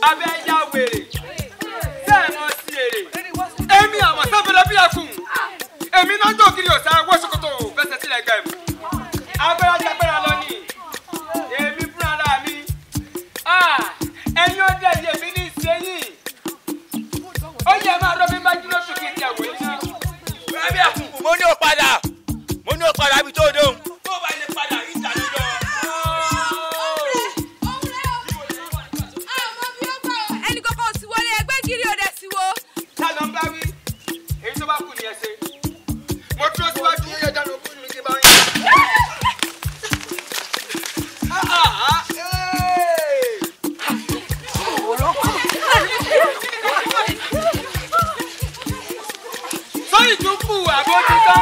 abẹ́ yá wèrè sẹ́ẹ̀mọ́ sí èrè èmi àmọ́ sábẹ́lẹ́ bí ẹkùn èmi náà jọ kiri ọ̀sán owó ṣòkòtò fẹsẹ̀ sílẹ̀ gẹ̀m abẹ́rẹ́ ajágbẹ́ra lọ ní èmi fúnra ara mi ẹ̀yin ọdẹ yìí èmi ní ìsẹ́yìn ó yẹ máa rọ mi bá jí lóṣù kí n ti ẹ̀wọ̀ yìí náà bí ẹkùn. mo ní o padà bí tó dóhùn tó bá ilé padà ìjà ló lọ. ẹnì kọ́kọ́ sì wọlé ẹgbẹ́ kiri ọdẹ sí wo. táwọn bá wí èyí tó bá kù ní ẹsẹ̀ mo dúró síwájú yíyá dáná kú ní kí n bá yín. sọ́yìn tún kù àbó ti tán.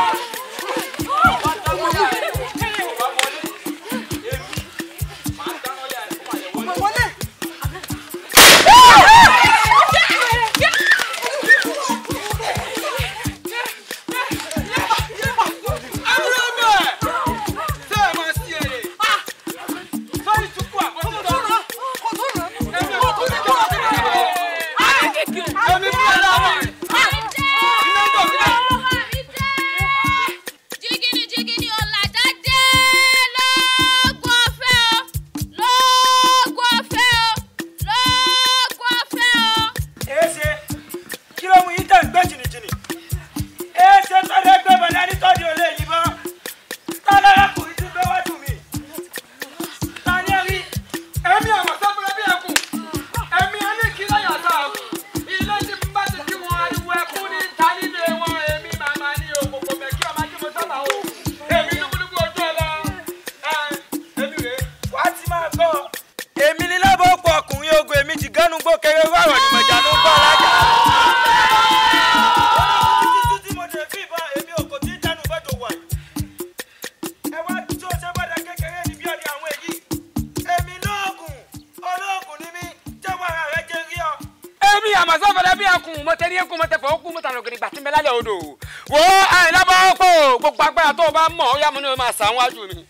Wájú mi.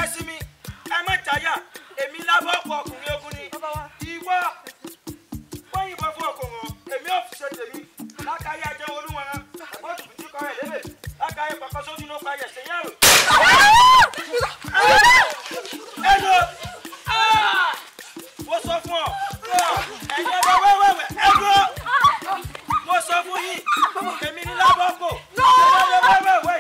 Ẹ̀sìn mi, ẹ má jáyà, èmi lábọ́ ọ̀pọ̀ ọkùnrin ogun ni. Ìwọ, wọ́n yìnbọn fún ọkùnrin, èmi ò fi ṣe tèmi. Lákàáyé ajẹ́ olúwọn, ẹ̀gbọ́n tùbí tí kọ́ ẹ̀ lébè. Lákàáyé pàpà sójú ló pa ẹ̀yẹ̀ sẹ́yìn àrò. Ẹnu, mo sọ fún ọ, ẹ̀yin ọba wẹ́wẹ́wẹ́, ẹnu, mo sọ fún yín, èmi ní lábọ́ ọ̀pọ̀, wẹ́wẹ́wẹ́.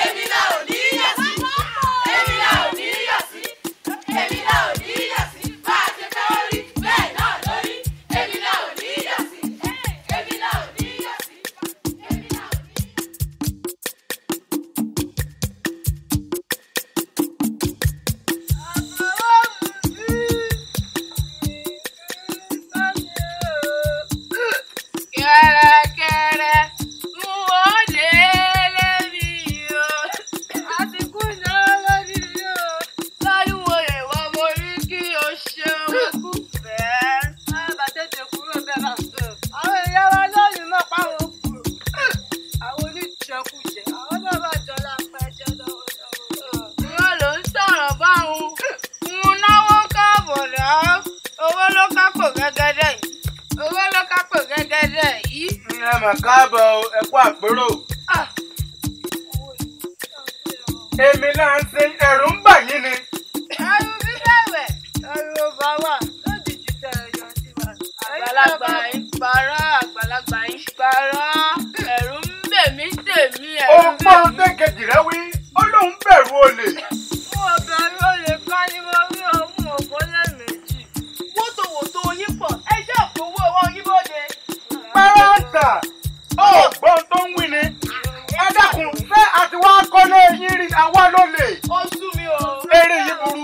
Èmi náà ò ní yẹ̀ sí. gẹ́gẹ́dẹ́ owó ló kápò gẹ́gẹ́dẹ́ yìí. ẹ mà káàbọ̀ ẹ kú àpérò. èmi náà ń sin ẹ̀rù ń bà yín ni. ẹrù bíbẹ̀wẹ̀ ẹrù ọba wà lójijì tẹ ẹyọ sí wa. àgbàlagbà ń parọ́ àgbàlagbà ń parọ́ ẹ̀rù ń bẹ̀ mí tèmi ẹ̀rù. òpó tẹ́kẹ̀jì rẹ wí ó lóun bẹ̀rù olè. mo bẹ̀rù olè ká ní mo rí ohun ògbó lẹ́ẹ̀mejì. wótòwòtò yín pọ̀ ẹ jẹ́ òkòwò owó yín bóde. pẹ́rẹ́ǹtà ọ̀gbọ́n tó ń wí ni. ẹ dákun fẹ́ àti wá kọ́lé yín rí àwa ló lè. ó sú mi o. eré yìí burú.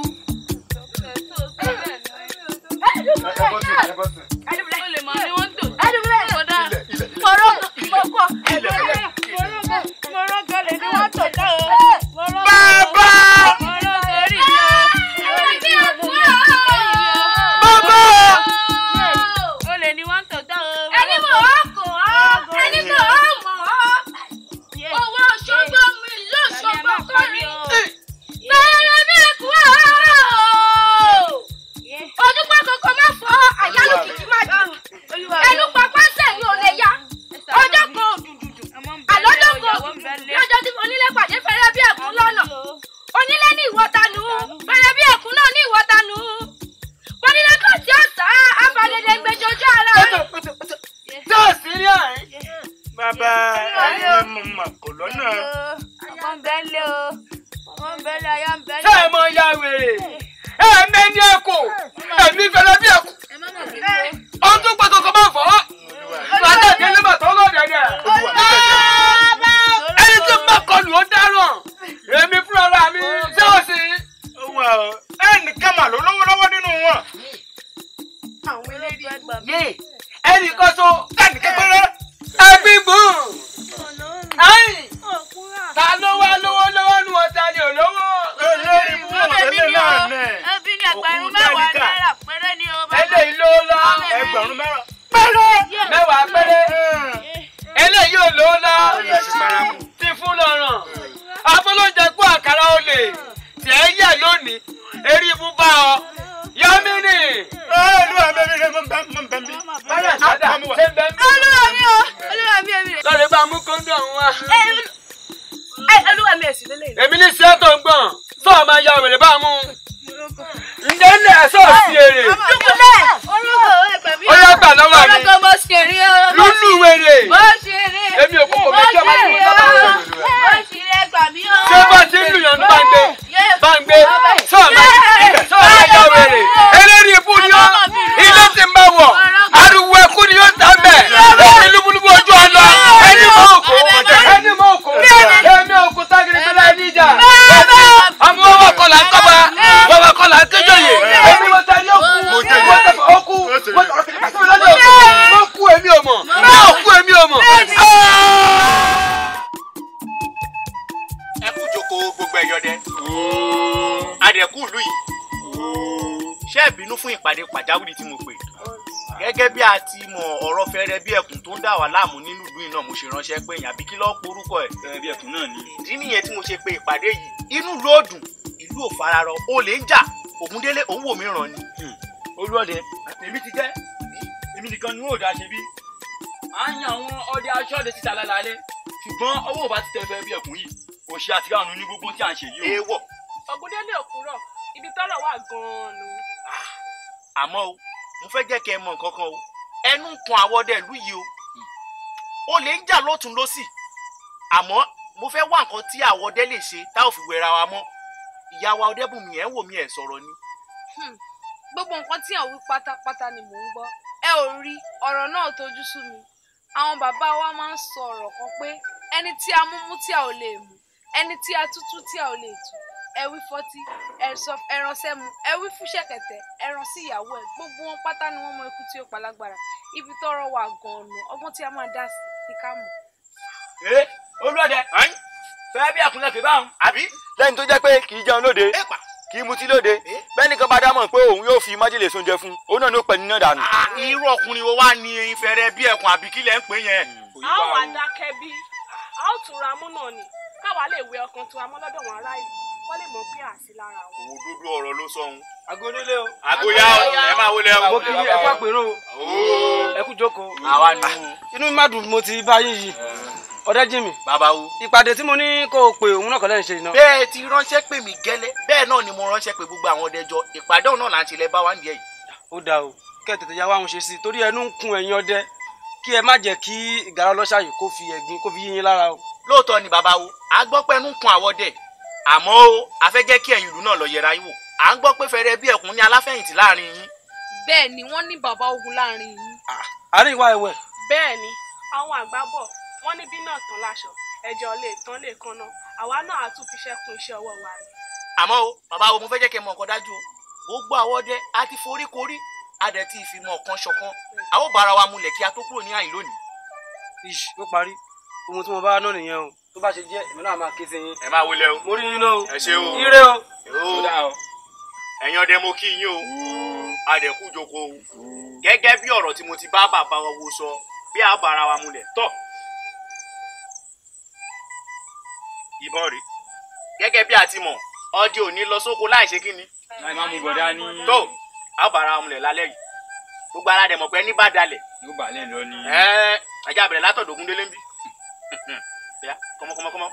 ránṣẹ́ pé èèyàn àbí kí lọ́ọ́ porúkọ ẹ̀. bí ẹkùn náà ni. ìdí nìyẹn tí mo ṣe pé ìpàdé yìí inú lóòdùn ìlú ò fararọ olè ń jà Ògúndélé òun wò mí ràn ni. Olúọdẹ èmi ti jẹ́ èmi nìkan ni wọn ò dá ṣe bí. à ń yan àwọn ọdẹ aṣọ́ọdẹ síta lálálẹ́ ṣùgbọ́n ọwọ́ bá ti tẹ fẹ́ bí ẹkùn yìí òṣì àti ránu ní gbogbo tí à ń ṣe yìí o. èèwọ̀. Ògúndélé òkúrọ̀ ibi tọ́rọ̀ wà gan-an nù. àmọ́ o mo fẹ́ jẹ́ kẹ́ ẹ mọ nǹkan kan o ẹnu ń kun àwọ̀dẹ ìlú yìí o olè ń jà lọ́tún lọ́sì àmọ́ mo fẹ́ wá nǹkan tí àwọ̀dẹ lè ṣe tá ò fi wẹra wa mọ́ ìyá wa Ọdẹ́bùnmi ẹ̀ ń wò mí ẹ̀ sọ̀rọ̀ ni. gbogbo nǹkan tí ẹ̀ ń wí pátápátá ni mò ń gbọ́ ẹ ò rí ọ̀rọ̀ náà tójú sú mi àwọn bàbá wa máa ń sọ ọ̀rọ̀ kan pé ẹni tí a mú mú tí a ò lè mú ẹni tí a tútú tí a ò lè tú ẹ wí fọ́tí ẹran sẹ́mu ẹ wí fún ṣẹ̀kẹ̀tẹ̀ ẹran sí ìyàwó ẹ gbogbo wọn pátá ni wọ́n mọ ikú tí ó pa lágbára ibi tọ́rọ̀ wà gan-an nù ọgbọ́n tí a máa dá sí i ká mọ̀. Olúọdẹ fẹ́ bí àkúnlẹ̀ fi báwọn. àbí. lẹ́yìn tó jẹ́ pé kì í jẹun lóde kì í mutí lóde bẹ́ẹ̀ nìkan bá dámọ̀ pé òun yóò fi májèlé sóúnjẹ fún òun náà ló pẹ̀ nínú dànù. irú ọkùnrin wo wá ní ìfẹ́rẹ́ bí ẹkùn àbí kílẹ̀ ń pè yẹn. a ó wà dákẹ́ bí a ó tún ra mú náà ni káwa lè wẹ ọkàn tó amọ́ lọ́dọ̀ wọn ará ìlú wọ́n lè mọ̀ pé àṣì lára wọn. òwò dúdú ọ̀rọ̀ ló sọ ohun Agodele o. Agoya o, ẹ máa wọlé o. Mo kí ẹ kú àpérò o. Ẹ kú jókòó. Àwa nù. Inú mi má dùn mo ti bá yín yìí. Ọ̀dẹ́jìmí. Bàbá o. Ìpàdé tí mo ní kó o pè òun náà kọ́ lẹ́yìn ṣe iná. Bẹ́ẹ̀ ti ránṣẹ́ pè mí gẹ́lẹ́, bẹ́ẹ̀ náà ni mo ránṣẹ́ pé gbogbo àwọn ọdẹ jọ. Ìpàdé ọ̀hún náà là ń ṣe lẹ́ bá wa ń díẹ̀ yìí. Ó dáa o, kẹ́ ẹ tètè ya wá àwọn ṣe sí i torí ẹnu ń kun ẹ̀yin ọdẹ kí ẹ má jẹ́ kí ìgárá ọlọ́ṣà yìí kó fi ẹ̀gbin kó fi yín lára o. Lóòótọ́ ni bàbá o, a gbọ́ pé ẹnu ń kun àwọn ọdẹ. Àmọ́ o, a fẹ́ jẹ́ kí ẹ̀yin ìlú náà lọ yẹra yín wò. À ń gbọ́ pé fẹ́rẹ́ bí ẹkùn ní aláfẹ̀yìntì láàrin yín. bẹ́ẹ̀ ni wọ́n ní bàbá ogun láàrin yín. Àárín ìwà ẹ̀wẹ̀. bẹ́ẹ̀ ni àwọn àgbà bọ̀ wọ́n ní bí náà tán láṣọ ẹ̀jẹ̀ lè tán lè kanna àwa náà á tún fiṣẹ́ kún iṣẹ́ ọwọ́ wa ni. Àmọ́ o, bàbá o, mo fẹ́ jẹ́ kí ẹ mọ̀ nǹkan dájú o. Gbogbo àwọn ọdẹ a ti forí korí, a dẹ̀ ti ìfimọ̀ kan ṣọ̀kan. A ó bára wa mulẹ̀ kí a tó kúrò ní àyìn lónìí. Ish, ó parí. Ohun tí mo bá náà nìyẹn o. Tó bá ṣe jẹ́ èmi náà máa ké sí yín. Ẹ máa wọlé o. Mo rí yín náà o. Ẹ ṣé o. Ire o. Ẹ̀yin ọdẹ mo kí yín o. A dẹ̀ kú jókòó o. Gẹ́gẹ́ bí ọ̀rọ̀ tí mo ti bá bàbá wa wo sọ, bí a bára wa mulẹ̀ tọ̀. Ìbọn rèé. Gẹ́gẹ́ bí a ti mọ̀, ọdẹ ò ní lọ sóko láì ṣe kí ni. láì má mú bọ̀dá ní. Tó, a bára wa mulẹ̀ lálẹ́ yìí. Gbogbo ara dẹ̀ mọ̀ pé ní bá dalẹ̀. yóò bà lẹ́nu lọ ní. Ẹja bẹ̀rẹ̀ látọ̀dọ̀ Ògúndélé ń bí. Ya, kọ́mọ.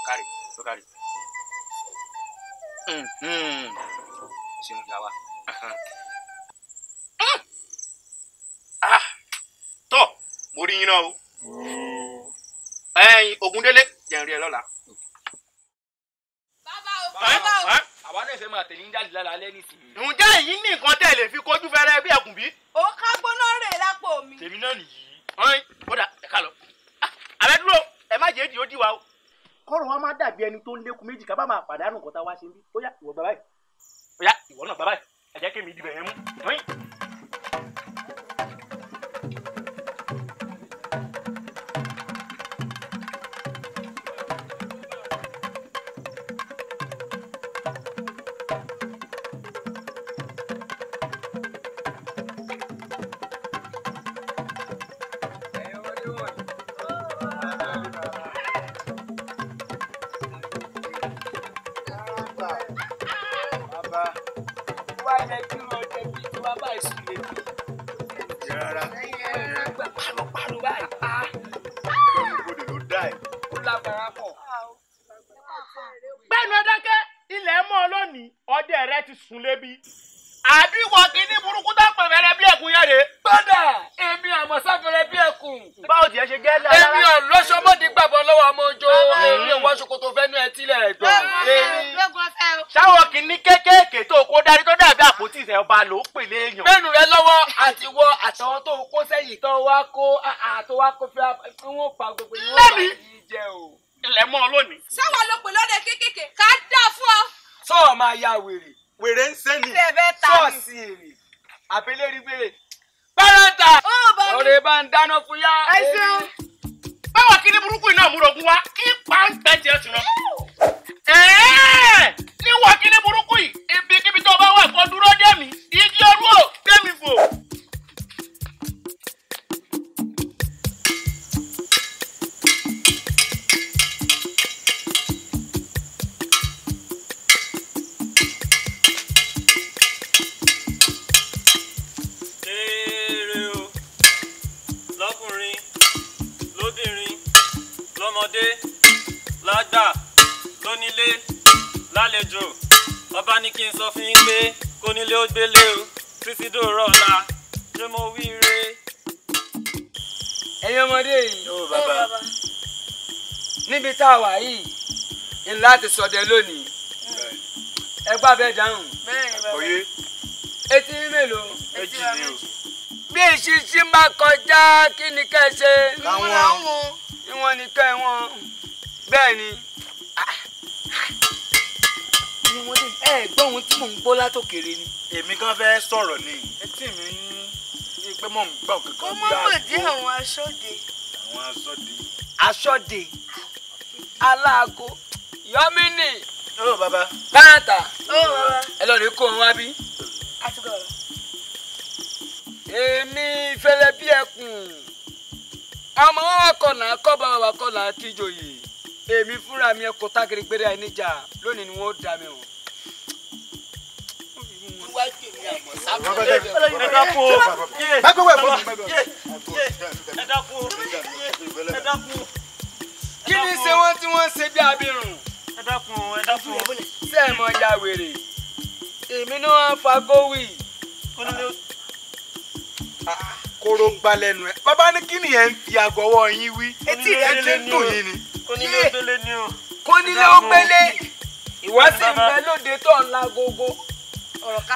Kárí, tó kárí. Sínú ìyá wa. Tọ́, mo rí yín náà o. Ògúndélé, jẹ́ n rí ẹ lọ́la. àwa náà fẹ́ máa tẹ̀lé ń jáde lára alẹ́ nísìnyí. Ǹjẹ́ èyí ní nǹkan tẹ́ lè fi kojú fẹ́rẹ́ bí ẹkùn bí? ó ká gbóná rè lápò mi. Tèmi náà nìyí. Ó dà ẹ ká lọ. Àbẹ dúró, ẹ má jẹ́ èdè ó dì wá o. Kọ́rọ̀ wa máa dàbí ẹni tó ń lékun méjì ká bá máa pàdánù nǹkan tá a wá ṣe ń bí. Ó yá ìwọ bàbá yìí. Ó yá ìwọ náà bàbá yìí. Ẹ jẹ́ kí èmi dìbẹ̀ yẹn mú. Bẹ́ẹ̀ni ọdákẹ́ ilẹ̀ mọ́ lónìí ọdẹ rẹ ti sùn lébi. Àbí wọ́n kì í ní burúkú tó pè fẹ́rẹ́ bí ẹkùn yẹn rè. Gbọ́dà èmi àmọ́ sáfẹ́rẹ́ bí ẹkùn. Báwo tiẹ̀ ṣe gẹ́ lára? Èmi ò lọ́sọmọ́dé gbàgbọ́ lọ́wọ́ ọmọ ojo. Èmi ò wọ ṣòkòtò fẹ́nu ẹ̀ tílẹ̀ ẹ̀gbọ́n. Ṣáwọ̀ kì í ní kéékèèké tó kó darí tó dàbí àpótí ìṣẹ̀ ọba ló pè léèyàn. Bẹ́ẹ̀nu rẹ lọ́wọ́ àti wọ àtàwọn tó kó sẹ́yìn tó wá kó fi wọ́n pa gbogbo yín wọ́n bá yí jẹ o. Ilẹ̀ mọ́ lónìí. sáwà ló pè lọ́dẹ kékèké ká dà fún ọ. Sọ́ọ̀ máa ya wèrè. Wèrè ń sẹ́ni. Sọ́ọ̀sì èrè. Àbílẹ̀ rí gbèrè. Pẹ́rẹ́ntà. Ọ̀rẹ́ bá ń dáná fún yá. ẹ ṣeun. Báwo kí ní burúkú iná múrogún wá kí pàǹpẹ́ tiẹ̀ tún lọ. Níwọ̀n kí ní burúkú yìí ibikíbi tó bá wà kó dúró dé mi igi orú ò dé mi fò. Lọ́kùnrin, lóbìnrin, lọ́mọdé, lágbà, lónílé, lálejò. Ọba ní kí n sọ fún yín pé kónílé ó gbélé o títí dòrò ọ̀la. Ṣé mo wí re? Ẹ̀yin ọmọdé yìí. Ó bàbá. Níbi tá a wà yìí ń láti ṣọdẹ lónìí. Ẹ gbà bẹ́ẹ̀ dáhùn. Oyè. Etí mélòó? Méjì ni o. Bí ìṣinṣin bá kọjá kí ni kẹ́ ẹ ṣe? Káwọn. Ìwọ̀n ni kẹ́ ẹ wọ́n. Bẹ́ẹ̀ ni. Ẹ gbọ́ ohun tí mò ń gbọ́ látòkèrè ni. Èmi gan fẹ́ sọ̀rọ̀ ni. Etí mi ní pé mò ń gbọ́ kankan. ó mọ̀ mọ̀ dé àwọn aṣọ́de. Àwọn aṣọ́de. Aṣọ́de. Aláago. Yọ́mínì. Ó bàbá. Pẹ́rẹ́ntà. ó bàbá. Ẹ lọ rí kó wọn wá bí. àtúgbọ̀ rẹ̀. Èmi fẹ́lẹ́ bí ẹkùn. Ọmọ wọn wà kọ̀nà kọ́ba wà kọ̀nà kíjòyè. èmi fúnra mi ẹkọ tágìrì gbére ẹ níjà lónìí ni wọn ó dá mi o. Kí ni ṣe wọ́n tí wọ́n ṣe bí abirùn? Ṣé ẹ mọ ya wèrè? Èmi náà fa kówì. Kóró ń gbá lẹ́nu ẹ̀. Bàbá ní kí nìyẹn ń fi àgọ́wọ́ yín wí? Etí ẹ̀ ti ń dùn yín ni. Kónílé ó gbélé ni o. Kónílé ó gbélé. Ìwọ sì ń bẹ lóde tó ń la gogo.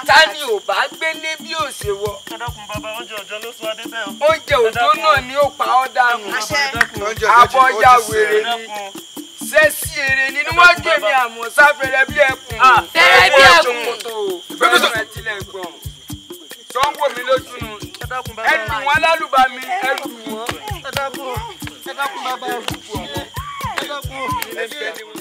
Ta ni ò bá gbélé bí ò ṣe wọ? Ẹ dákun bàbá oúnjẹ ọjọ́ ló sún adé bẹ́ẹ̀ o. Oúnjẹ òjò náà ni ó pa ọ́ dànù. Abọ́jà wèrè ni. Sẹ́sì èrè ni níwájú èmi àmọ́ sáfẹ́rẹ́ bí ẹkùn. Fẹ́rẹ́ bí ẹkùn. Bẹ́ẹ̀ tilẹ̀ gbọ̀n. Tó ń wò mí lójú nu. Ẹ lù wọ́n lálùbami, ẹ lù wọ́n. Ẹ dákun bàbá ẹ kú ọ̀pọ̀. Ẹ dákun.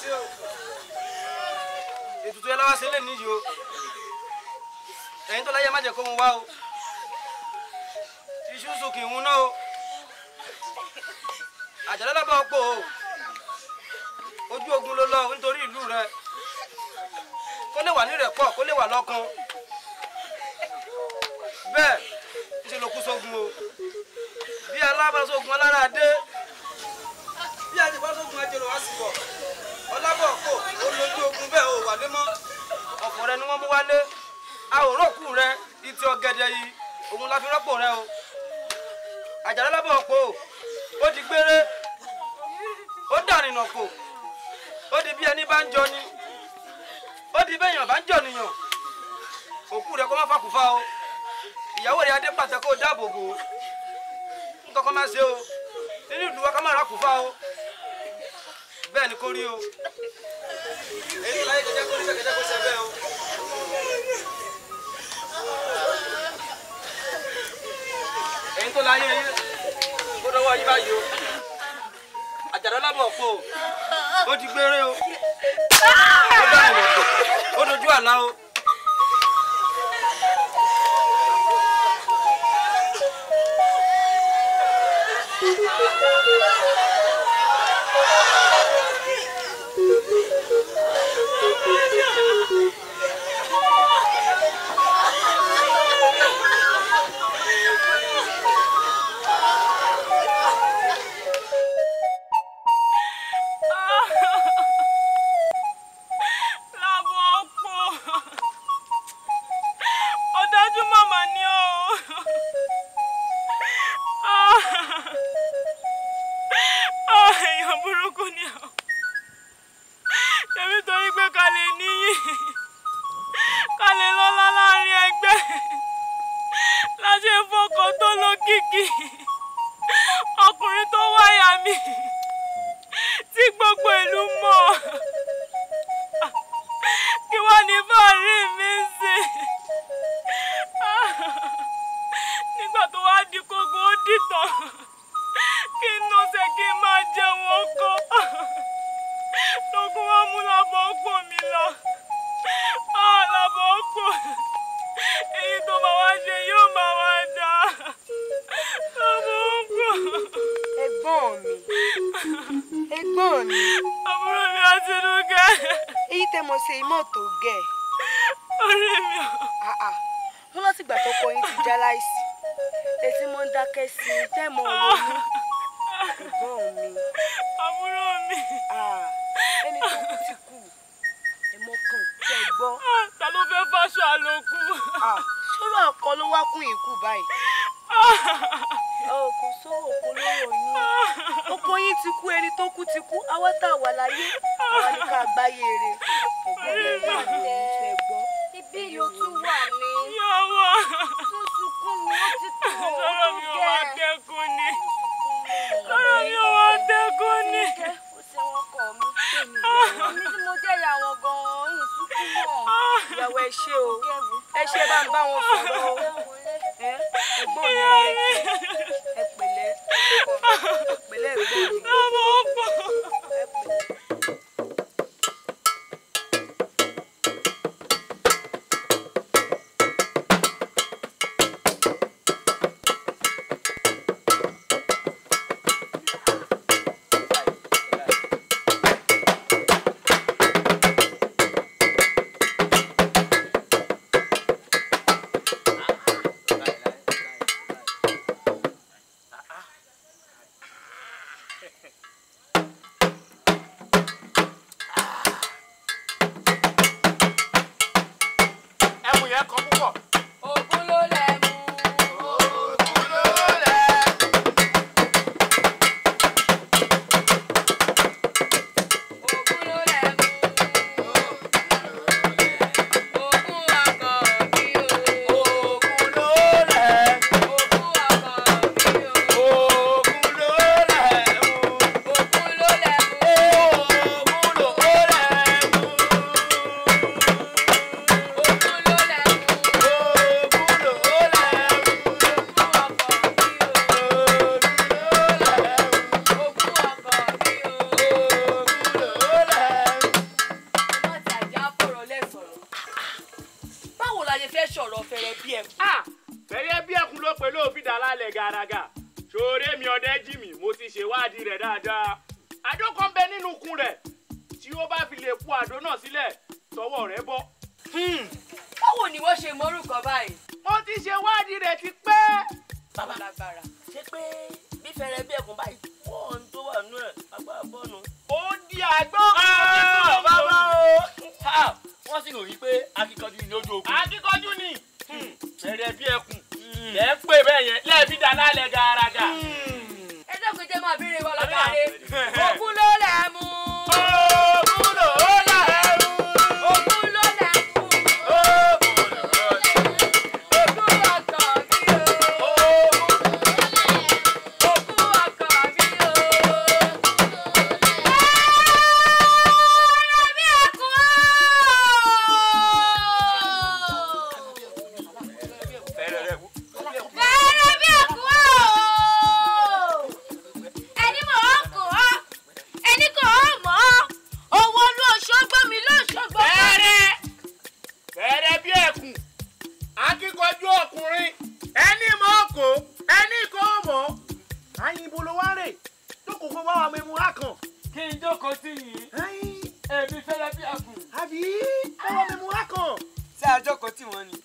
ṣe o ètùtù ẹ lọ́wọ́ ṣe lè níyì o ẹ̀yin tó láyé má jẹ́ kó mu wá o iṣu sùn kì í hun náà o àjàlá lábẹ́ ọ̀pọ̀ o ojú ogun ló lọ nítorí ìlú rẹ kó lè wà nírẹ̀pọ̀ kó lè wà lọ́kàn bẹ́ẹ̀ níṣẹ́ ló kú sógun o bí alábàásógun alára dé bí àjẹbàásógun ajẹrò wá sí bọ̀ ọlábọ̀ kò ó lójú ogun bẹ́ẹ̀ o wà lé mọ́ ọ̀pọ̀ rẹ ni wọ́n mú wálé a ò rọ́ọ̀kù rẹ ìtì ọ̀gẹ̀dẹ̀ yìí òun la fi rọ́pò rẹ o àjàlá lábọ̀ pò ó di gbére ó dànìnà kò ó di bí ẹni bá ń jọ ni ó di bẹ́yàn bá ń jọ nìyàn òkú rẹ kó má fàkùfà o ìyàwó rẹ adé pàtẹ kó dáàbò bò ó nǹkan kan má ṣe o nínú ìlú wa ká má ràkùfà o bẹ́ẹ̀ ni kò rí o èyí láyé kẹjẹ kó rí bẹ́ẹ̀ kẹjẹ kó ṣe bẹ́ẹ̀ o. èyí tó láyé yín kó dọwọ́ yín báyìí o àjàdá lábọ̀ pò ó ti gbére o ó dá ìwọ̀n ó dojú àlá o. ọ̀dọ̀ fẹ̀rẹ̀ bí ẹ̀kún. fẹ̀rẹ̀ bí ẹ̀kún ló pè lóòfin dàlálẹ̀ gàràgà ṣòro mi ọdẹ jí mi mo ti ṣèwádìí rẹ̀ dáadáa àdó kan bẹ nínú ikùn rẹ̀ tí ó bá fi lè kó àdó náà sílẹ̀ tọwọ́ rẹ̀ bọ́. báwo ni wọ́n ṣe mọ́rúkọ báyìí. mo ti ṣèwádìí rẹ̀ ti pẹ́. bàbá lágbára ṣé pé bí fẹ̀rẹ̀ bí ẹ̀kún báyìí wọ́n tó wà nú ẹ̀ agbára bọ́ọ̀nù. ó di àgbọn. bàbá o. wọ́n sì ròyìn pé akíkanjú ni lójú ogun. akíkanjú ni fẹ̀rẹ̀ bí ẹ̀kún lẹ́ ń pè bẹ́ẹ̀ yẹn lẹ́ẹ̀bí dàlálẹ̀ gàràgà. ẹ dẹ́kun jẹ́ máa béèrè wa lọ́kàrẹ́ ògún ló lẹ̀ mú. ògún ló lẹ̀ mú. ògún ló lẹ̀ mú. ògún ọkọ mi o. ògún ọkọ mi o. akíkanjú ọkùnrin ẹni mọ̀ kó ẹni kò mọ̀ àyìnbó ló wá rè jókòó kó bá wa mímú akàn. kí n jókòó sí yìí èmi fẹ́rẹ̀ bí ẹ̀kún. àbí bá wa mímú akàn. ṣé àjọkọ̀ tí wọ́n ni.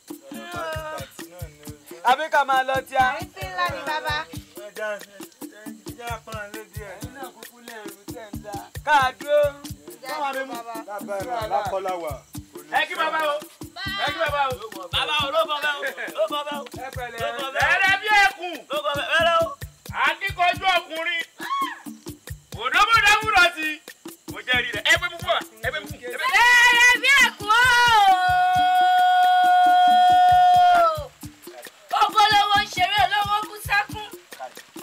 àbí ká máa lọ tí a. àìsí ńlá ni bàbá. ẹ̀yin náà kúkú lẹ́rù tẹ̀ ń dá. káàdúró. bá wa mímú. lákọlá wà. ẹ kí bàbá o ẹ kí bàbá o. bàbá o ló bọ̀ bẹ́ẹ̀ o ló bọ̀ bẹ́ẹ̀ o. ẹ pẹ̀lẹ́. fẹ̀rẹ̀ bí ẹ̀kún ló bọ̀ bẹ́ẹ̀ o. akíkanjú ọkùnrin òdòmọdàmúrọ̀ sí mo jẹ́rìí rẹ̀ ẹ pé púpọ̀ ẹ pé púpọ̀. fẹ̀rẹ̀ bí ẹ̀kún o. Ogolowo ń ṣeré olówó bú sẹ́kún.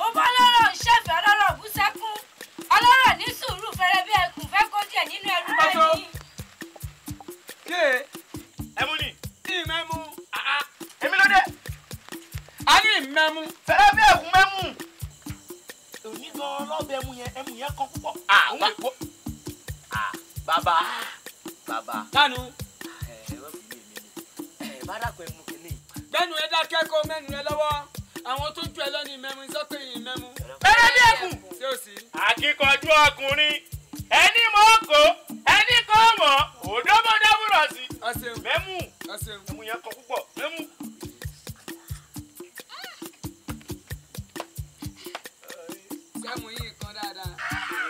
Ogolóró ń ṣẹ̀fẹ̀ ọlọ́rọ̀ bú sẹ́kún. Ọlọ́rọ̀ ní sùúrù fẹ́rẹ́ bí ẹkùn fẹ́ kó díẹ̀ nínú ẹrú lẹ́yìn. Ṣé ẹmu ni. ìmẹ́mu? èmi ló dé. a ní ìmẹ́mu. fẹ́rẹ́ bí ẹ̀kún mẹ́mú. òní gan-an lọ́bẹ̀ ẹmu yẹn kan púpọ̀. òun lè kó. bàbá bàbá. Tánu. wọ́n fi lé mi ni. bá dàpọ̀ ẹmu kìíní. Gbẹ́nu ẹ dákẹ́ kó mẹ́nu rẹ lọ́wọ́. Àwọn tó ju ẹ lọ ní ìmẹ́mu sọ pé ìmẹ́mu. fẹ́rẹ́ bí ẹ̀kún. Ṣé o sí? akíkanjú ọkùnrin ẹni mọ̀ kó ẹni kò mọ̀ òdòmọdàmúrọ̀ sí. Ọ̀sẹ̀ mẹ́mú. ọ̀sẹ̀ ẹmu yẹn kan púpọ̀ mẹ́mú. sẹ́mu yìí kan dáadáa.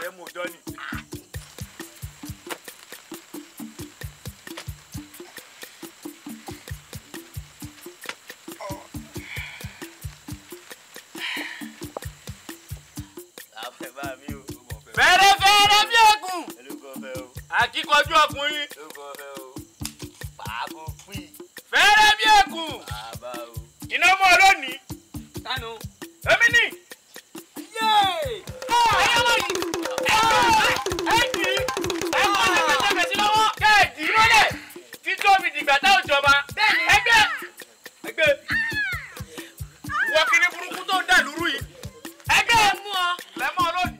ẹmu ọjọ́ ni. fẹ́rẹ́ bí ẹ̀kún. akíkanjú ọkùnrin. fẹ́rẹ́ bí ẹ̀kún. iná mọ́ lónìí. Tánu. èmi ni. kẹ́ẹ̀dì mọ́lẹ̀ tí tóbi dìgbà táwọn jọba ẹgbẹ́ wọ kiri burúkú tó ń dà lúrú yìí ẹgbẹ́ mú ọ lẹ́mọ́ lónìí.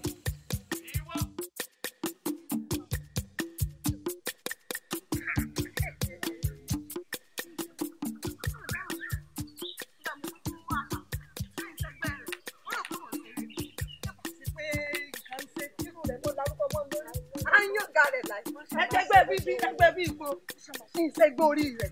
ẹgbẹ́ bíbí ẹgbẹ́ bí ipò ìṣègbè orí rẹ̀.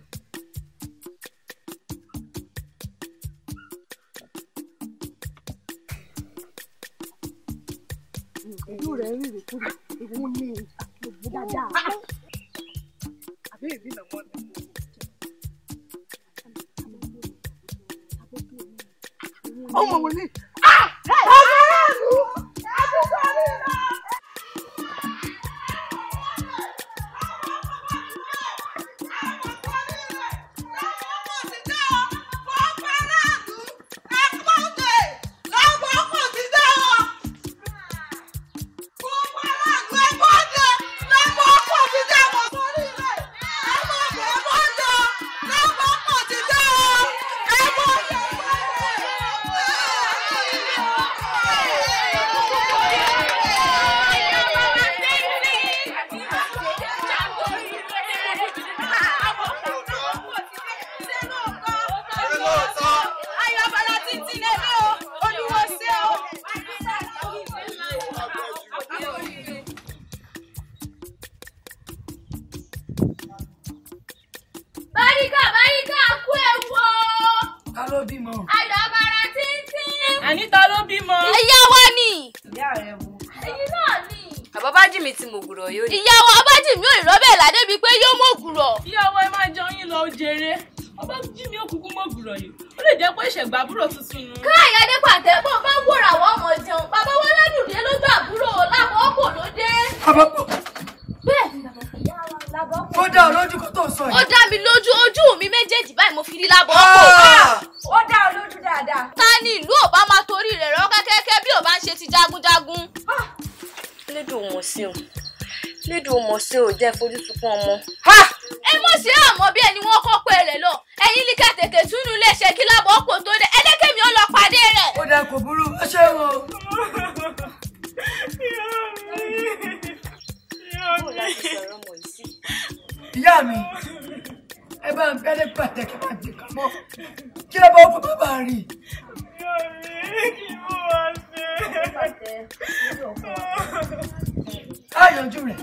ojú rẹ̀ rí rè kúrò ìwọ̀n ní àgbègbè dáadáa. àbí ìbí nà wọ́n ní. ọmọ wo ni. ló bímọ. Ayọ̀ abara tíntín. Àní ta ló bímọ? Ìyá wa ni. Ìyá rẹ̀ wo. Ẹyin náà ni. Àbábájìmí ti mògùrọ̀ yóò ní. Ìyá wa Abájìmí ò ìrọ́bẹ̀ ládé bíi pé yóò mògùrọ̀. Ìyá wa ẹ máa jẹun yín lọ jèrè. Abájìmí òkùnkùn mògùrọ̀ yìí. Ó lè jẹ́ pé ìṣẹ̀gbà àbúrò tuntun nu. Káyọ̀ dé pàtẹ́ bó bá wòrà wọ́n mọ̀ jẹun. Bàbá wọn ládùúdé ló gbà àbúrò lábọ́ọ̀pọ̀ ló dé. Àbọ̀pọ̀. Bẹ́ẹ̀ ni bàbá ìyá wa lábọ́ọ̀pọ̀. Ó dá ọ lójú kó tó sọ yìí. Ó dá mi lójú ojú mi méjèèjì báyìí mo fi rí lábọ́ọ̀pọ̀. Ó dá ọ lójú dáadáa. Ta ni ìlú ò bá máa torí rẹ̀ rọ́ kẹ́kẹ́kẹ́ bí ò bá ń ṣe ti jagunjagun. Lédùn mọ̀ sí o. Lédùn mọ̀ sí o jẹ́ fojú sunkún ọmọ. Ẹ mọ̀ sí àmọ́ bí ẹni wọ́n kọ́ pé rẹ̀ lọ. Ẹ̀yin ní kẹ̀tẹ̀kẹ̀ túnú lè ṣe kí lábọ́ọ̀pọ̀ tó dé. Ẹlẹ́kẹ̀mí ó lọ pàdé rẹ̀. Ó dá kò burú, ó ṣe wọn. Ìyá mi, ẹ bá ń gbẹ́lẹ́ pàtàkì pàtàkì kan mọ́. Kí ló bá ọkọ̀ bàbá rí? Á yanjú rẹ̀.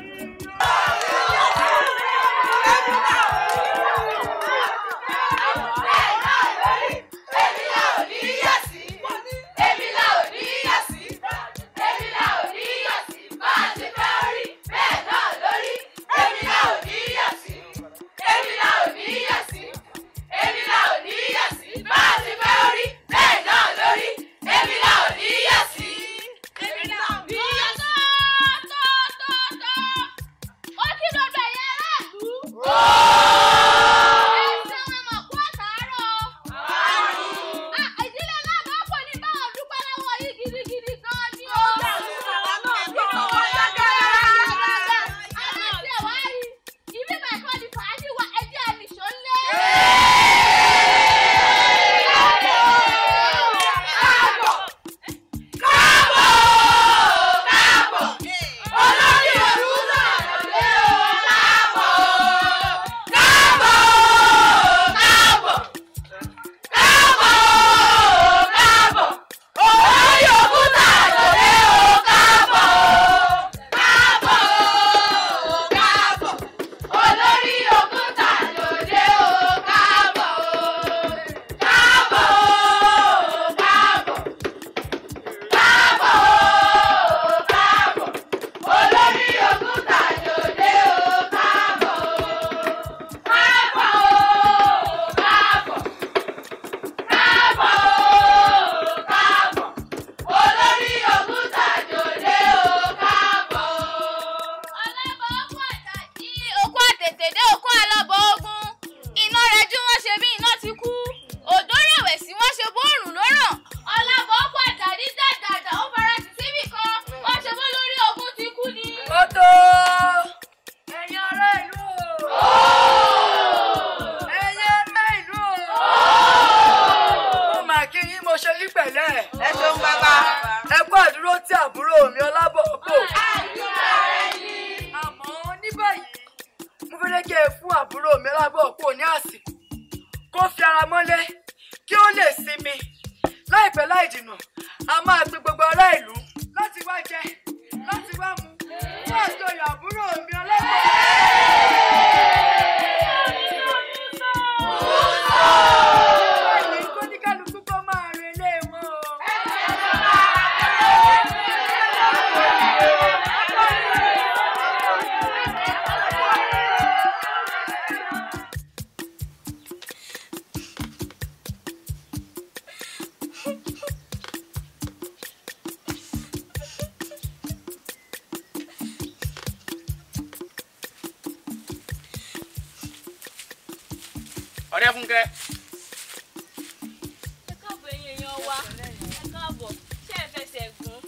Ọ̀rẹ́ Fúnkẹ́. Ẹ káàbọ̀ ẹ̀yin èèyàn wa. Ẹ káàbọ̀. Ṣé ẹ fẹsẹ̀ gùn?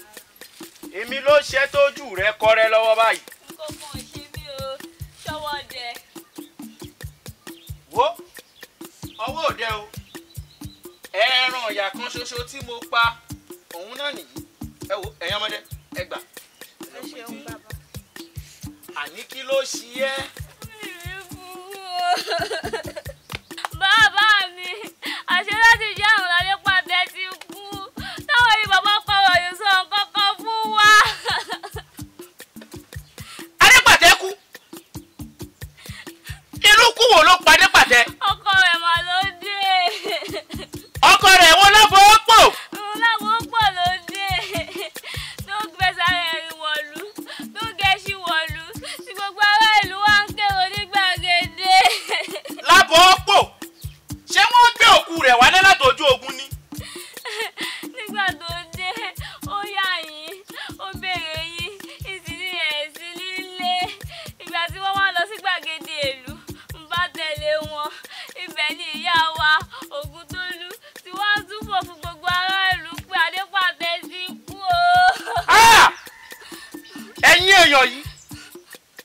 Èmi ló ṣe tójú rẹ kọrẹ lọ́wọ́ báyìí. Nǹkan kan ṣe mí o. Ṣọwọ́ dẹ. Wo ọwọ́ òde o. Ẹran ọ̀yà kan ṣoṣo tí mo pa òun náà nìyí. Ẹ wo ẹ̀yin ọmọdé ẹ gbà. Ẹ ṣeun bàbá. Àní kí ló ṣe ẹ́? Bàbá mi, àṣẹ láti jẹ́ àrùn lálẹ́ pàdé ti kú. Táwọn yìí bàbá pàwọ̀ yìí sọ nǹkan kan fún wa. Adépàtẹ kú. Inú kú wo ló pa Adépàtẹ? Ọkọ rẹ̀ mà ló dé. wọn ibẹ̀ ni ìyá wa Ògúntolú tí wọ́n túbọ̀ fún gbogbo aráàlú pé Adépàtẹ ti kú o. ẹ̀yin èèyàn yìí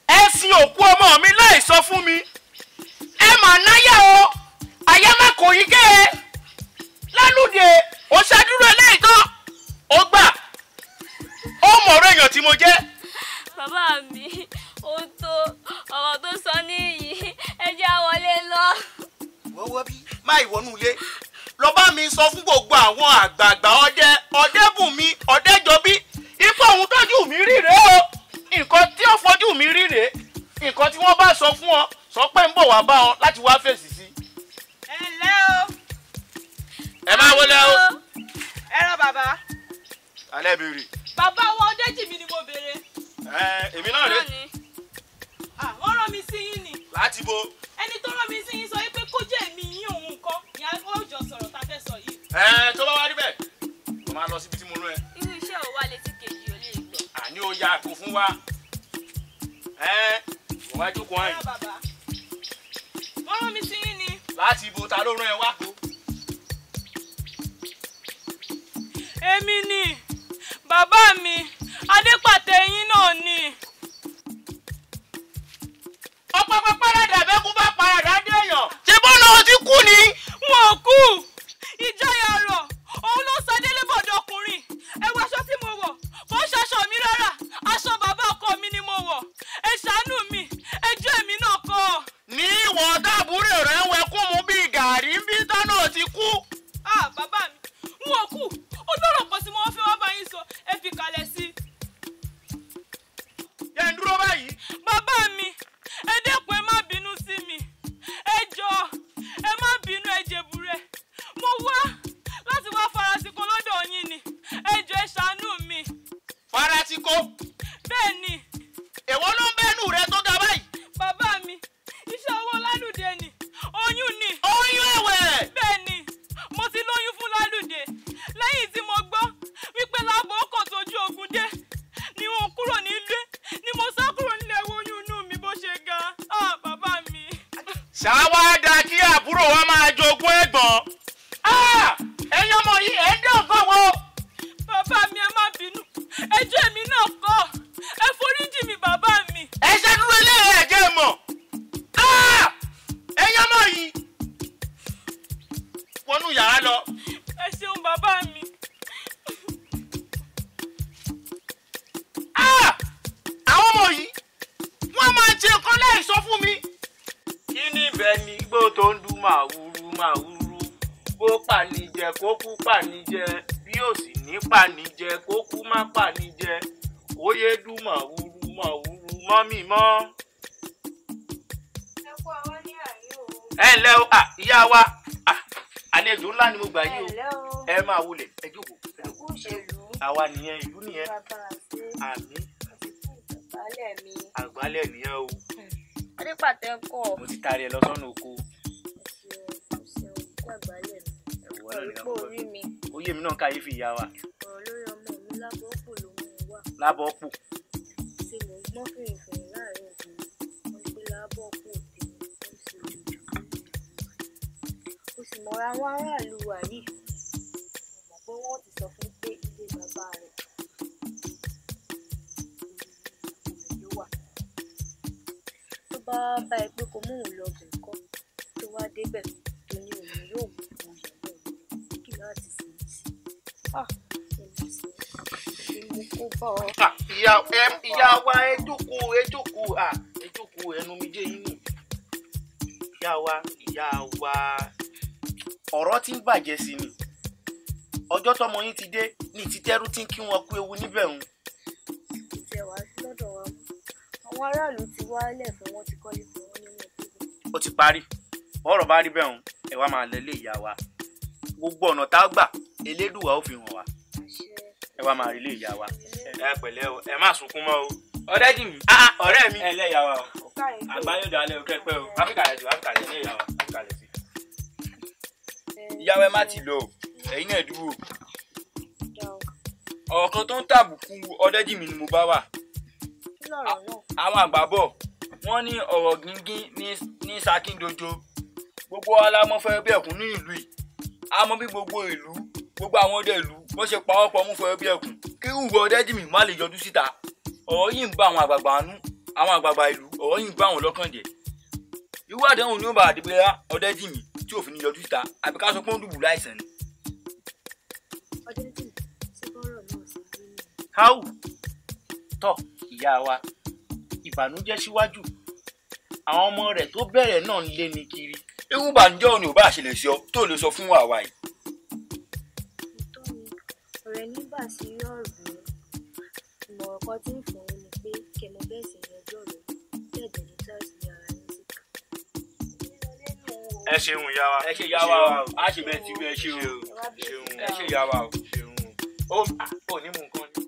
ẹ sin òkú ọmọ mi láì sọ fún mi ẹ mà náyà o àyà má kò yí ké e lálùdé ó ṣàdúró eléyìí tán ó gbà ó mọ̀ọ́rọ̀ èèyàn tí mo jẹ́. bàbá mi ó tó ọ̀rọ̀ tó sọ níyì ẹ jẹ́ á wọlé lọ. wọ́wọ́ bí má ìwọ́nú ilé lọ bá mi sọ fún gbogbo àwọn àgbààgbà ọdẹ́bùnmi ọdẹ́jọbí ipò òun tójú mi rí rèé o nǹkan tí ó fojú mi rí rèé nǹkan tí wọ́n bá sọ fún ọ sọ pé ń bọ̀ wá bá ọ láti wá fèsì sí. ẹ ǹlẹ́ o. ẹ máa wọlé o. ẹ rán bàbá. alẹ́ béèrè. bàbá wọn Ọdẹ́jìmí ni mo béèrè. èmi náà rè. wọ́n rán mi sí yín ni. láti bo. ẹni tó rán mi sí yín sọ pé kó jẹ́ èmi yín òun nǹkan ni ó jọ sọ̀rọ̀ tá a fẹ́ sọ yìí. tó bá wá rí bẹ́ẹ̀ mo máa lọ síbi tí mo rán ẹ. irú iṣẹ́ ò wá létí kejì ò lè gbọ́. àní ó ya àgbo fún wa. mo wá jókòó àyìn. wọ́n rán mi sí yín ni. láti ibo ta ló rán ẹ wá. èmi ni bàbá mi Adépàtẹ yín náà ni. ọ̀pọ̀pọ̀ pẹ́rẹ́dà bẹ́kún bá paradà dé èèyàn. ṣé bọ́ọ̀lù ọ̀hún ti kú ni. wọn ò kú ìjayà rọ̀ òun ló sọ délé bọ̀dọ̀ ọkùnrin ẹ wo aṣọ tí mo wọ̀ kò ń ṣaṣọ mi rárá aṣọ bàbá ọkọ mi ni mo wọ̀ ẹ ṣàánú mi ẹjọ́ èmi náà kọ́. ní ìwọ̀n dábúrò rẹ̀ ń wẹkún mu bíi gàrí bí tánà ti kú. bàbá mi wọn ò kú olóró kan tí mo fẹ́ wá bá yín sọ ẹ fi kalẹ̀ sí. yẹn ń dúró báyìí. bàbá mi ẹ dẹ́kun ẹ má bínú sí mi ẹ jọ̀ọ́ ẹ má bínú ẹ jẹ̀bùrẹ́ mo wá láti wá farasíkò lọ́dọ̀ yín ni ẹ jọ̀ọ́ ẹ ṣàánú mi. farasíkò. bẹ́ẹ̀ ni. èwo ló ń bẹ́nu rẹ tó ga báyìí. bàbá mi iṣẹ́ owó Lálùdé ni oyún ni. oyún ẹ̀wẹ̀. bẹ́ẹ̀ ni mo ti lóyún fún Lálùdé lẹ́yìn tí mo gbọ́ wípé láàbò ọkọ̀ tójú ogun dé ni wọn kúrò nílé ni mo sá kúrò nílé oyún inú mi bó ṣe ga bàbá mi. ṣáwádà kí àbúrò wa máa jogún ẹ̀gbọ́n. ẹ̀yin ọmọ yìí ẹ̀ ń dán nǹkan wo. bàbá mi ẹ má bínú ẹjọ́ èmi náà kọ́ ẹ foríjì mi bàbá mi. ẹ ṣe dúró ilé ẹ̀ jẹ́ mọ̀. ẹ̀yin ọmọ yìí wọnú yàrá lọ. ẹ ṣeun bàbá mi. àwọn ọmọ yìí wọ́n máa ń ṣe nǹkan láì sọ fún mi. kí ni ibẹ̀ ni gbó tó ń dún màwúrú màwúrú bó pàníjẹ kó kú pàníjẹ bí ó sì ní pàníjẹ kó kú má pàníjẹ ó yé dún màwúrú màwúrú mọ́ mi mọ́. ẹ kú àwọn ní àyè o. ẹ ǹlẹ́ o ìyá wa àlejò ńlá ni mo gbà yí o ẹ máa wulẹ̀ ẹ jókòó. ẹkú òṣèlú. àwa nìyẹn ìlú nìyẹn. bàbá àti àmì. àgbálẹ̀ mi. àgbálẹ̀ nìyẹn o. Adépàtẹ ń kọ́. mo ti taari ẹ lọ sọ́nà oko. Ọ̀rọ̀ orí mi. ó yé mi náà káyéfì ìyá wa. ọ̀rọ̀ lórí ọmọ mi lábọ́pò ló mú un wá. lábọ́pò. tí mo gbọ́n fìrìfìrì láàrin òbí wọn gbé lábọ́pò tèmi ó sì ojú. ó sì mọ̀ra àwọn aráàlú wa yìí mo mọ̀ pé wọ́n ti sọ fún pé ilé bàbá rẹ̀ ló wà. tó bá bá ẹ pé kò mú òun lọ bẹ̀ kọ́ tó wá débẹ̀ tó ní òun yóò mú òun yẹ̀ náà kí láti sì í sí. ìyá wa ẹ jókòó ẹnu mi jẹ́ yín nù. ìyá wa ọ̀rọ̀ tí ń bàjẹ́ sí ni ọjọ́ tọmọ yín ti dé ní títẹ́rú tí ń kí wọn kú ewu níbẹ̀ ń. ìjẹ́ wàá sí lọ́dọ̀ wa mú àwọn aráàlú ti wálẹ̀ fún wọn ti kọ́lé fún wọn nínú ìpínlẹ̀. ó ti parí ọ̀rọ̀ bá rí bẹ́ẹ̀ ń ẹ wá máa lẹ́lé ìyá wa gbogbo ọ̀nà tá a gbà elédùwà ó fi hàn wá ẹ wá máa rí ilé ìyá wa. ẹ pẹ̀lẹ́ o ẹ má sunkún mọ́ o. Ọdẹ́jìmí ọ̀rẹ́ mi. ẹ lẹ́ ìyá wa o àgbáyé ọ̀dọ̀ alẹ́ o kẹ́pẹ́ o áfíríkà lẹ̀ sí ìyá wa áfíríkà lẹ̀ sí. ìyá wa ẹ má ti lọ ẹ̀yin náà dúró. ọ̀rọ̀ kan tó ń tàbùkù Ọdẹ́jìmí ni mo bá wà. àwọn àgbà bọ̀ wọ́n ní ọ̀rọ̀ gíngín ní sakíndojo gbogbo wa la mọ̀ fẹ́ bí ẹkùn ní ìlú yìí a mọ̀ bí gbogbo ìlú gbogbo àwọn ọdẹ ìlú wọ́n ṣe pawọ́pọ̀ mú fẹ́ bí ẹkùn kí ìwọ Ọdẹ́jìmí má lè yọjú síta ọ̀rọ̀ yìí ń bá àwọn àgbààgbà nú àwọn àgbààgbà ìlú ọ̀rọ̀ yìí ń bá àwọn lọ́kàn jẹ́ irú àdéhùn ni ó bá àdìbẹ́yà Ọdẹ́jìmí tí òfin yọjú síta àbí ká sọ pé ó ń dùbù láìsàn ni. Ọdẹ́jìmí ṣé bọ́rọ̀ náà sì rí ni. háù tọ ìyá wa ìbànújẹ́ síwájú àwọn ọmọ rẹ̀ tó bẹ̀rẹ̀ náà ń lé ní kiri. irú ìbànújẹ́ òní ò bá ṣẹlẹ̀ sí ọ tó lè sọ fún àwa yìí. Òótọ́ ni ọ̀rẹ́ nígbà sí ọ̀rọ̀ ìmọ̀ràn kan tí ń fún un ni pé kẹmọ bẹ́ẹ̀ sì yanjú ọ̀rọ̀ tẹ̀dẹ̀ ní táàsì ní ara yín síta. ẹ ṣeun ìyá wa. ẹ ṣe ìyá wa o a ṣe bẹ́ẹ̀ tí ẹ ṣe o ẹ ṣe ìyá wa o ò ní mú nǹkan ni.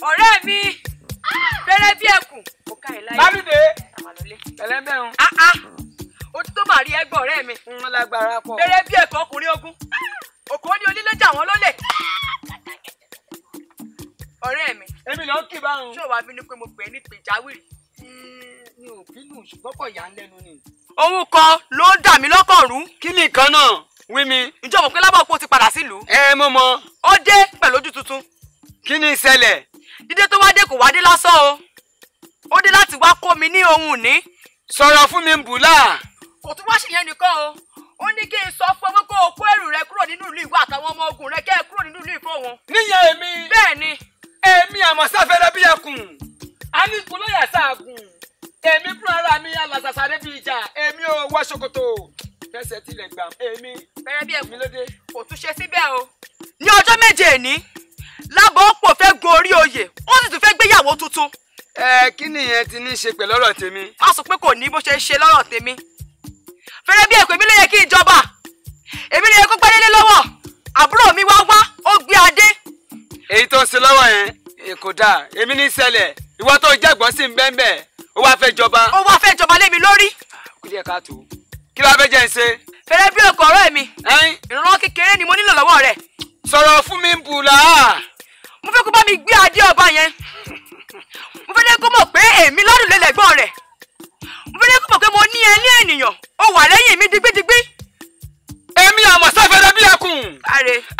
ọ̀rẹ́ mi fẹ́rẹ́ bí ẹkùn ó ká ẹ̀ láyé. Lámìdé àmàlólé. ẹlẹ́mẹ̀rún. ó ti tó màá rí ẹgbẹ́ ọ̀rẹ́ mi. ń lágbára pọ̀. fẹ́rẹ́ bí ẹkùn ọkùnrin ogun òkú ní onílé jà wọ́n lólè. ọ̀rẹ́ mi. èmi ló ń kí báwọn. ṣé o wá bínú pé mo pè é ní pèjáwìrì. mi ò bínú ṣùgbọ́n kò yà ń lẹ́nu ni. òun kan ló ń dà mí lọ́kàn rú. kí ni nǹkan náà wí mi. ìjọba pé lábàápọ̀ ti padà sílùú. mo mọ. ó dé pẹ̀lú ojú tuntun. kí ni ìṣẹ̀lẹ̀. dídé tó wá dé kò wá dé lásán o ó dé láti wá kó mi ní ohun ìní. sọ̀rọ̀ fún mi bùlá. kò tún wá ṣèyẹn nìkan o ó ní kí n sọ fún ẹ kó o kó ẹrù rẹ kúrò nínú ìlú ìwọ àtàwọn ọmọ ogun rẹ kẹ́ ẹ kúrò nínú ìlú ìfọ wọn. níyẹn èmi. bẹ́ẹ̀ ni. èmi àmọ́ sáfẹ́rẹ́ bí ẹkùn a ní kúlóyà sáàgùn èmi fúnra ara mi alàṣàṣàrẹ́ bí ìjà èmi ò wọ ṣòkòtò fẹsẹ̀ tilẹ̀ gbà èmi. fẹ́rẹ́ bí ẹkùn kò tún ṣe síbẹ̀ o. ní ọjọ́ méje èní Lábọ̀ọ́pọ̀ fẹ́ gorí oyè ó sì tún fẹ́ gbéyàwó tuntun. kí nìyẹn ti ní í ṣe pẹ̀lú ọ̀rọ̀ tèmi. a sọ pé kò ní bó ṣe ṣe lọ́rọ̀ tèmi. fẹ́rẹ́ bí ẹ̀kọ́ èmi ló yẹ kí ìjọba èmi ló yẹ kó gbádélé lọ́wọ́ àbúrò mi wá ó gbé adé. èyí tó ń ṣe lọ́wọ́ yẹn kò dáa èmi ní ṣẹlẹ̀ ìwọ tó jẹ́gbọ́n sí ń bẹ́ẹ̀ ó wá fẹ́ jọba. ó wá fẹ́ jọba lé mi lórí. kí lè ká tó kí ló fẹ́ jẹ́ ń ṣe. fẹ́rẹ́ bí ẹ̀kọ́ ọ̀rẹ́ mi ìrànlọ́wọ́ kékeré ni mo nílò lọ́wọ́ rẹ̀. sọ̀rọ̀ fún mi bùlá. mo fẹ́ kó bá mi gbé adé ọba yẹn mo fẹ́ kó mọ̀ pé èmi lọ́dún lélẹ̀gbọ́n rẹ̀ mo fẹ́ kó mọ̀ pé mo ní ẹ ní ènìyàn ó wà lẹ́yìn mi digbidigbi. èmi àmọ́ sáfẹ́rẹ́ bí ẹkùn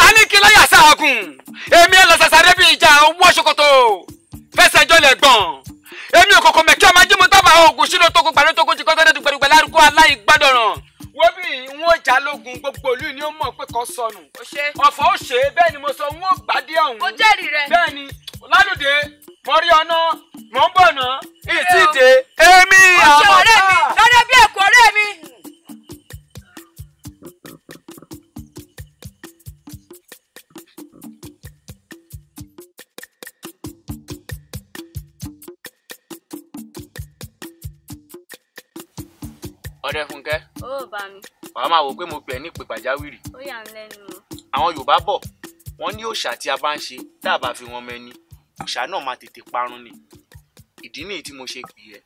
a ní kí lọ́yà sáàgùn èmi ẹ̀ lọ sàṣàrẹ́ bí ìjà owó ṣòkòtò fẹsẹ̀ jọlẹ̀ gbọ̀n èmi òkòkò mẹ́kẹ́ ọmọ ajímọ̀ tábà oògùn sínú tókò gbàdúrà tókò jí kọ́tọ́ dùgbẹ̀dùgbẹ̀ lárúkọ aláìgbádọ̀ràn wo bí n ó jà lógun gbogbo ìlú ni ó mọ̀ pé kò sọnù ọ̀fọ̀ ó ṣe é bẹ́ẹ̀ ni mo sọ n ó gbàdé ọ̀hún ó jẹ́rìí rẹ̀ bẹ́ẹ̀ ni Lálùdé mo rí ọ̀nà mò ń bọ̀ ná ìtìdé èmi ọ̀ṣẹ́ ọ̀rẹ́ mi lọ́dẹ bí ẹ̀kọ́ ọ̀rẹ́ mi. ọdẹ Fúnkẹ́. ó bá mi. wàá máa wò pé mo pè é ní ìpè pàjáwìrì. ó yà ń lẹ́nu o. àwọn Yorùbá bọ̀ wọ́n ní òòṣà tí a bá ń ṣe tá a bá fi wọn mẹ́ni òòṣà náà máa tètè parun ni ìdí nìyí tí mo ṣe pè ẹ́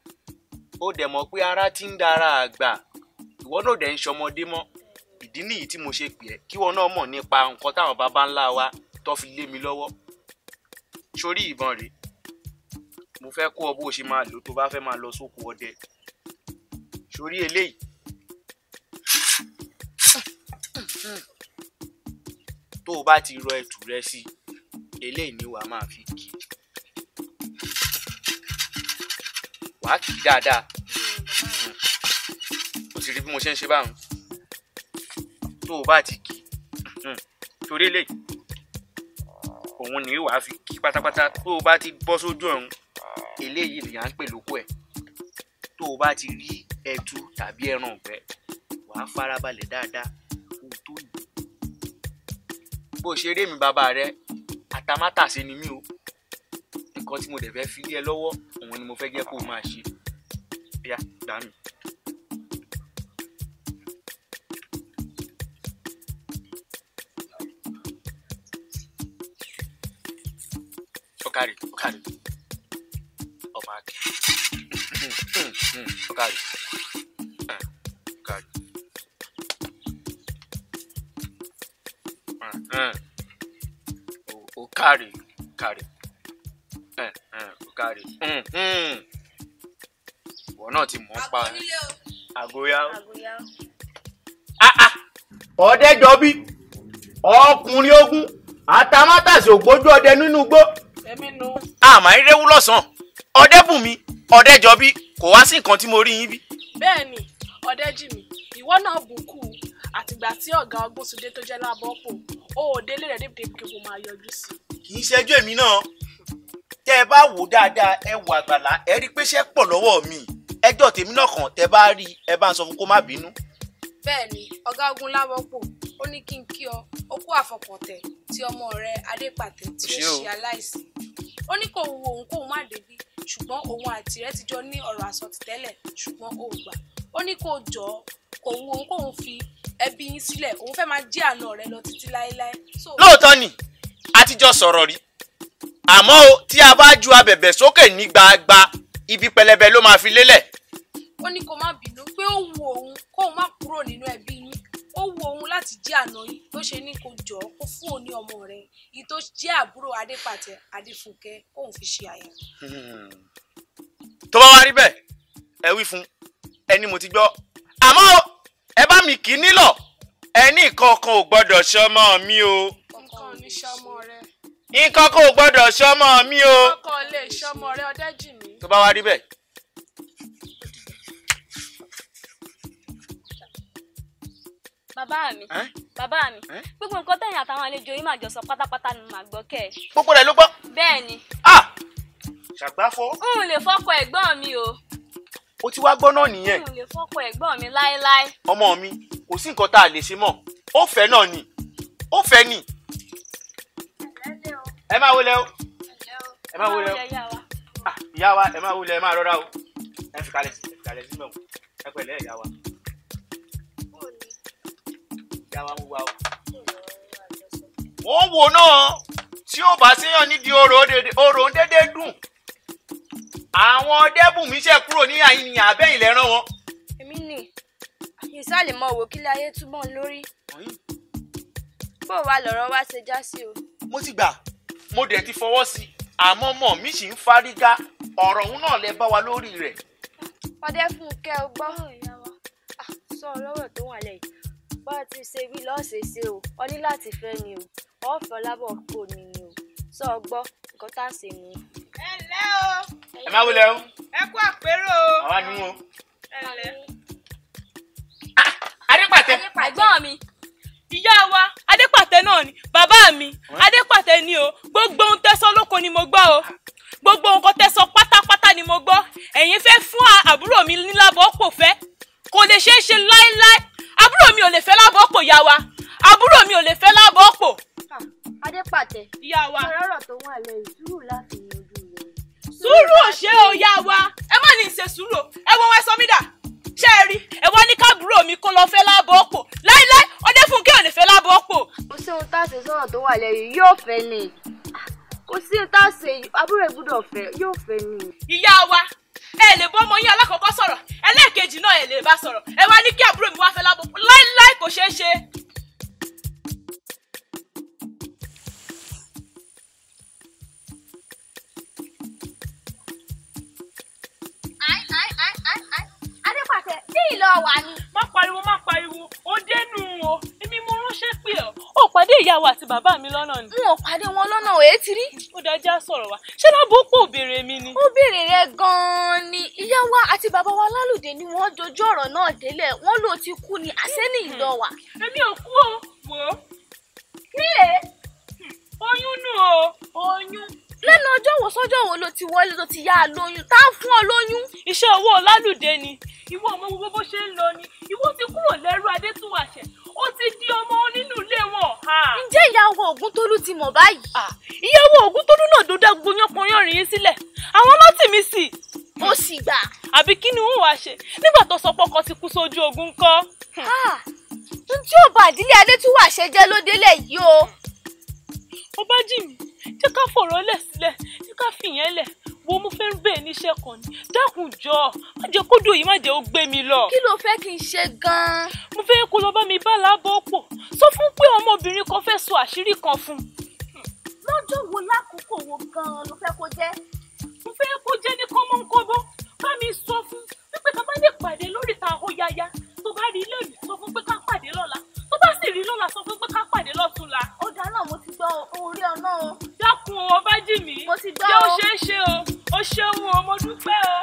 ó dẹ̀ mọ̀ pé ara ti ń dára àgbà ìwọ náà dẹ̀ ń ṣọmọdé mọ́ ìdí nìyí tí mo ṣe pè ẹ́ kí wọn náà mọ̀ nípa nǹkan táwọn baba ńlá wa tó fi lé mi lọ́wọ́ sórí ìbọn rèé mo fẹ́ kó ọ bó ṣe máa lò tó bá fẹ́ máa lọ sóko ọdẹ sórí eléyìí tó o bá ti rọ ẹtù rẹ sí eléyìí ni wàá máa fi kì í wàá kì í dáadáa o sì rí bí mo ṣe ń ṣe báwọn tó o bá ti kì í torí eléyìí òun ni wàá fi kì í pátápátá tó o bá ti bọ́ sójú ọ̀run eléyìí ni à ń pè lóko ẹ̀ tó o bá ti rí ẹtù tàbí ẹran ọ̀gbẹ́ wàá farabalẹ̀ dáadáa kó o tó yìí bó ṣe rí mi bàbá rẹ àtàmátàsé ni mí o nǹkan tí mo dẹ̀ fẹ́ fi lé ẹ lọ́wọ́ òun ni mo fẹ́ jẹ́ kó o máa ṣe bíyà gbà mí. ọ̀kàrí ọmọ akẹ́ ọ̀kàrí ọ̀kàrí ọ̀kàrí ìwọ náà ti mọ̀ pa àgóyá. Ọ̀dẹ́jọbí ọkùnrin ogun àtàmátàsé ògbójú ọdẹ nínú igbó. àmà ìrẹ́wú lọ́sàn-án Ọ̀dẹ́bùnmi Ọ̀dẹ́jọbí kò wá sí nǹkan tí mo rí yín bí. bẹ́ẹ̀ni Ọ̀dẹ́jìmí ìwọ náà bùkù àtìgbà tí ọ̀gá Ògúntúndé tó jẹ́ Lábọ́pò ó ò délé rẹ̀ débi kí mo máa yọjú sí. kì í ṣẹ́jú èmi náà tẹ́ ẹ bá wò dáadáa ẹ wò àgbàlá ẹ rí pé ṣẹ́ pọ̀ lọ́wọ́ mi ẹjọ́ tèmi náà kàn tẹ́ bá rí ẹ bá ń sọ fún kó má bínú. bẹ́ẹ̀ni ọ̀gá ogun Lábọ́pò ó ní kí n kí ọ ó kú àfọkàntẹ̀ tí ọmọ rẹ Adépàtẹ tí ó ṣe aláìsí ó ní kò wu òun kóun má débi ṣùgbọ́n òun àti rẹ ti jọ ní ọ̀rọ̀ àsọtì tẹ́lẹ̀ ṣùgbọ́n ó gbà ó ní kò jọ kò wu òun kóun fi ẹbí yín sílẹ̀ òun fẹ́ máa jí àna rẹ lọ títí láéláé. lóòótọ́ ni a ti jọ sọ̀rọ̀ rí àmọ́ o tí a bá ju abẹ̀bẹ̀ sókè ní gbagba ibi pẹlẹbẹ ló máa fi lélẹ̀. ó ní kó má bínú pé ó wu òun kóun má kúrò nínú ẹbí yín ó wu òun láti jí àna yín ló ṣe ní kó jọ kó fún òun ní ọmọ rẹ yìí tó jẹ́ àbúrò Adépàtẹ Adéfúnkẹ́ kóun fi ṣe àyà. tó bá wá rí bẹ́ẹ̀ ẹ wí fún ẹni mo ti gbọ́ àmọ́ ẹ bá mi kì í nílọ̀ ẹni kankan ò gbọ́dọ̀ ṣọmọ mi o. kankan ní ṣọmọ rẹ. nǹkan kan ò gbọ́dọ̀ ṣọmọ mi o. kankan lè ṣọmọ rẹ Ọ̀dẹ́jìmí. tó bá wá rí bẹ́ẹ̀. bàbá mi gbogbo nǹkan tẹ̀yìn àtàwọn àlejò yìí máa jọ sọ pátápátá ni màá gbọ́ kẹ́ ẹ̀. gbogbo rẹ̀ ló gbọ́. bẹ́ẹ̀ ni. ṣàgbáfọ́. n lè fọ́kọ ẹ̀gbọ́n mi o. o ti wá gbọ́ náà nìyẹn. n lè fọ́kọ ẹ̀gbọ́n mi láéláé. ọmọ mi kò sí nǹkan tá a lè ṣe mọ́ ó fẹ́ náà ni ó fẹ́ ni. ẹ máa wọlé o ẹ máa wọlé o ìyá wa ẹ máa wọlé ẹ máa rọra o ẹ fi kalẹ̀ síbẹ̀ o ẹ pẹ̀lẹ́ ìyá wa. ìyá wa ń wá o. wọ́n wò náà tí ó bá séyàn nídìí orò ń dédé dùn àwọn Ọ̀dẹ́bùnmi ṣe kúrò ní àyín ni àbẹ́yìn lẹ́rán wọn. èmi nì ìsàlẹ̀ mọ òwò kílẹ̀ ayé túbọ̀ lórí bó wa lọ̀rọ̀ wa ṣe já sí o. mo ti gbà mo dẹ̀ ti fọwọ́ sí i àmọ́ mọ̀ mi sì ń fárígá ọ̀rọ̀ òun náà lẹ bá wa lórí rẹ̀. Ọdẹ́fúnkẹ́ o gbọ́ sọ lọ́rọ̀ tó wà lẹ́yìn bá a ti ṣe wí lọ́sẹ̀ẹ́sẹ̀ o ọ ní láti fẹ́ ni o ọ̀fọ̀ Lábọ́pò ni o sọ gbọ́ nǹkan tá a ṣe ni. ẹ ǹlẹ́ o. ẹ má wulẹ̀ o. ẹ kú àpérò o. àwa ni wọn. ẹ ǹlẹ́. Adépàtẹ. ẹ̀gbọ́n mi. ìyá wa Adépàtẹ náà ni bàbá mi Adépàtẹ ni o gbogbo ohun tẹ́sán lóko ni mo gbọ́ o gbogbo nǹkan tẹ́sán pátápátá ni mo gbọ́ ẹ̀yin fẹ́ fún àbúrò mi ní Lábọ́pò fẹ́ kò lè ṣeé ṣe láéláé àbúrò mi ò lè fẹ́ Lábọ́pò yá wa àbúrò mi ò lè fẹ́ Lábọ́pò. Adépàtẹ ìyá wa ọ̀rọ̀ tó wà lẹ́yìn sùúrù láti yanjú rẹ̀. sùúrù ò ṣe o yá wa ẹ má ní í ṣe sùúrù ẹ wọ wọn ẹ sọ mí dà ṣé ẹ rí ẹ wá ní káàbúrò mi kó lọ fẹ́ Lábọ́pò láéláé Ọdẹ́fúnkẹ́ ò lè fẹ́ Lábọ́pò. kò sí ohun tá a ṣe sọ̀rọ̀ tó wà lẹ́yìn yóò fẹ́ ni kò sí ohun tá a ṣe àbúrò gbọ́dọ̀ fẹ́ yóò fẹ́ ni. ìyá wa ẹ lè bọ́ ọmọ yín alákọ̀ọ́kọ́ sọ̀rọ̀ ẹlẹ́ẹ̀kejì náà ẹ lè bá sọ̀rọ̀ ẹ wá ní kí àbúrò mi wá fẹ́ Lábọ́pò láéláé kò ṣeé ṣe. Adépàtẹ tí ìlọ wà ní. má pariwo ó dénú o èmi mo ránṣẹ́ pé ọ. ó pàdé ìyá wa àti bàbá mi lọ́nà ni. n ò pàdé wọn lọ́nà èé ti rí. ó dájá sọ̀rọ̀ wa ṣé Lábọ́pò béèrè mi ni. ó béèrè rẹ gan-an ni ìyá wa àti bàbá wa Lálùdé ni wọ́n dojú ọ̀rọ̀ náà délẹ̀ wọ́n ló ti kú ni àṣẹ ní ìlọ wà. èmi ò kú o wò ó. kílè. oyún nù o oyún. lẹ́nu ọjọ́ wo sọ́jọ́ wo ló ti wọlé ló ti yá a lóyún tá a fún ọ lóyún. iṣẹ́ owó Lálùdé ni ìwọ ọmọ gbogbo bó ṣe ń lọ ni ìwọ ti kúrò lẹ́rú Adétúnwàṣẹ ó ti di ọmọ nínú ilé wọn ǹjẹ́ ìyàwó Ògúntolú ti mọ̀ báyìí? ìyàwó Ògúntolú náà ló dá gbogbo yánpọnyánrin yín sílẹ̀ àwọn ló tì mí sí. ó sì gbà. àbí kí ni wọ́n wá ṣe nígbà tó sọ pọ́kọ ti kú sójú ogun kọ́. n tí ò bá ìdílé Adétúwà ṣe jẹ́ ló délẹ̀ yìí o. Ọbájìmí jẹ́ ká fọ̀rọ̀ lẹ̀ sílẹ̀ jẹ́ ká fìyẹn lẹ̀ wo mo fẹ́ bẹ́ẹ̀ níṣẹ́ kan ni dákun jọ má jẹ́ kódò yìí má jẹ́ ó gbé mi lọ. kí ló fẹ́ kí n ṣe gan-an? mo fẹ́ kó lọ bá mi bá lábọ́ pọ̀ sọ fún pé ọmọbìnrin kan fẹ́ sọ àṣírí kan fún. lọ́jọ́ wo lákòókò wo gan-an ló fẹ́ kó jẹ́? mo fẹ́ kó jẹ́ ní kọ́mọ́nkọ́bọ́ bá mi sọ fún pé ká bá lè pàdé lórí ìta Àhóyáyá tó bá rí lónìí sọ fún pé ká pàdé lọ́la tó bá sì rí lọ́la sọ fún pé ká pàdé lọ́túnla. ó dáná mo ti gbọ́ orí ọ̀nà o. dákun o Ọbájìmí mo ti gbọ́ o. jẹ́ ó ṣeé ṣe o ó ṣeun o mo dúpẹ́ o.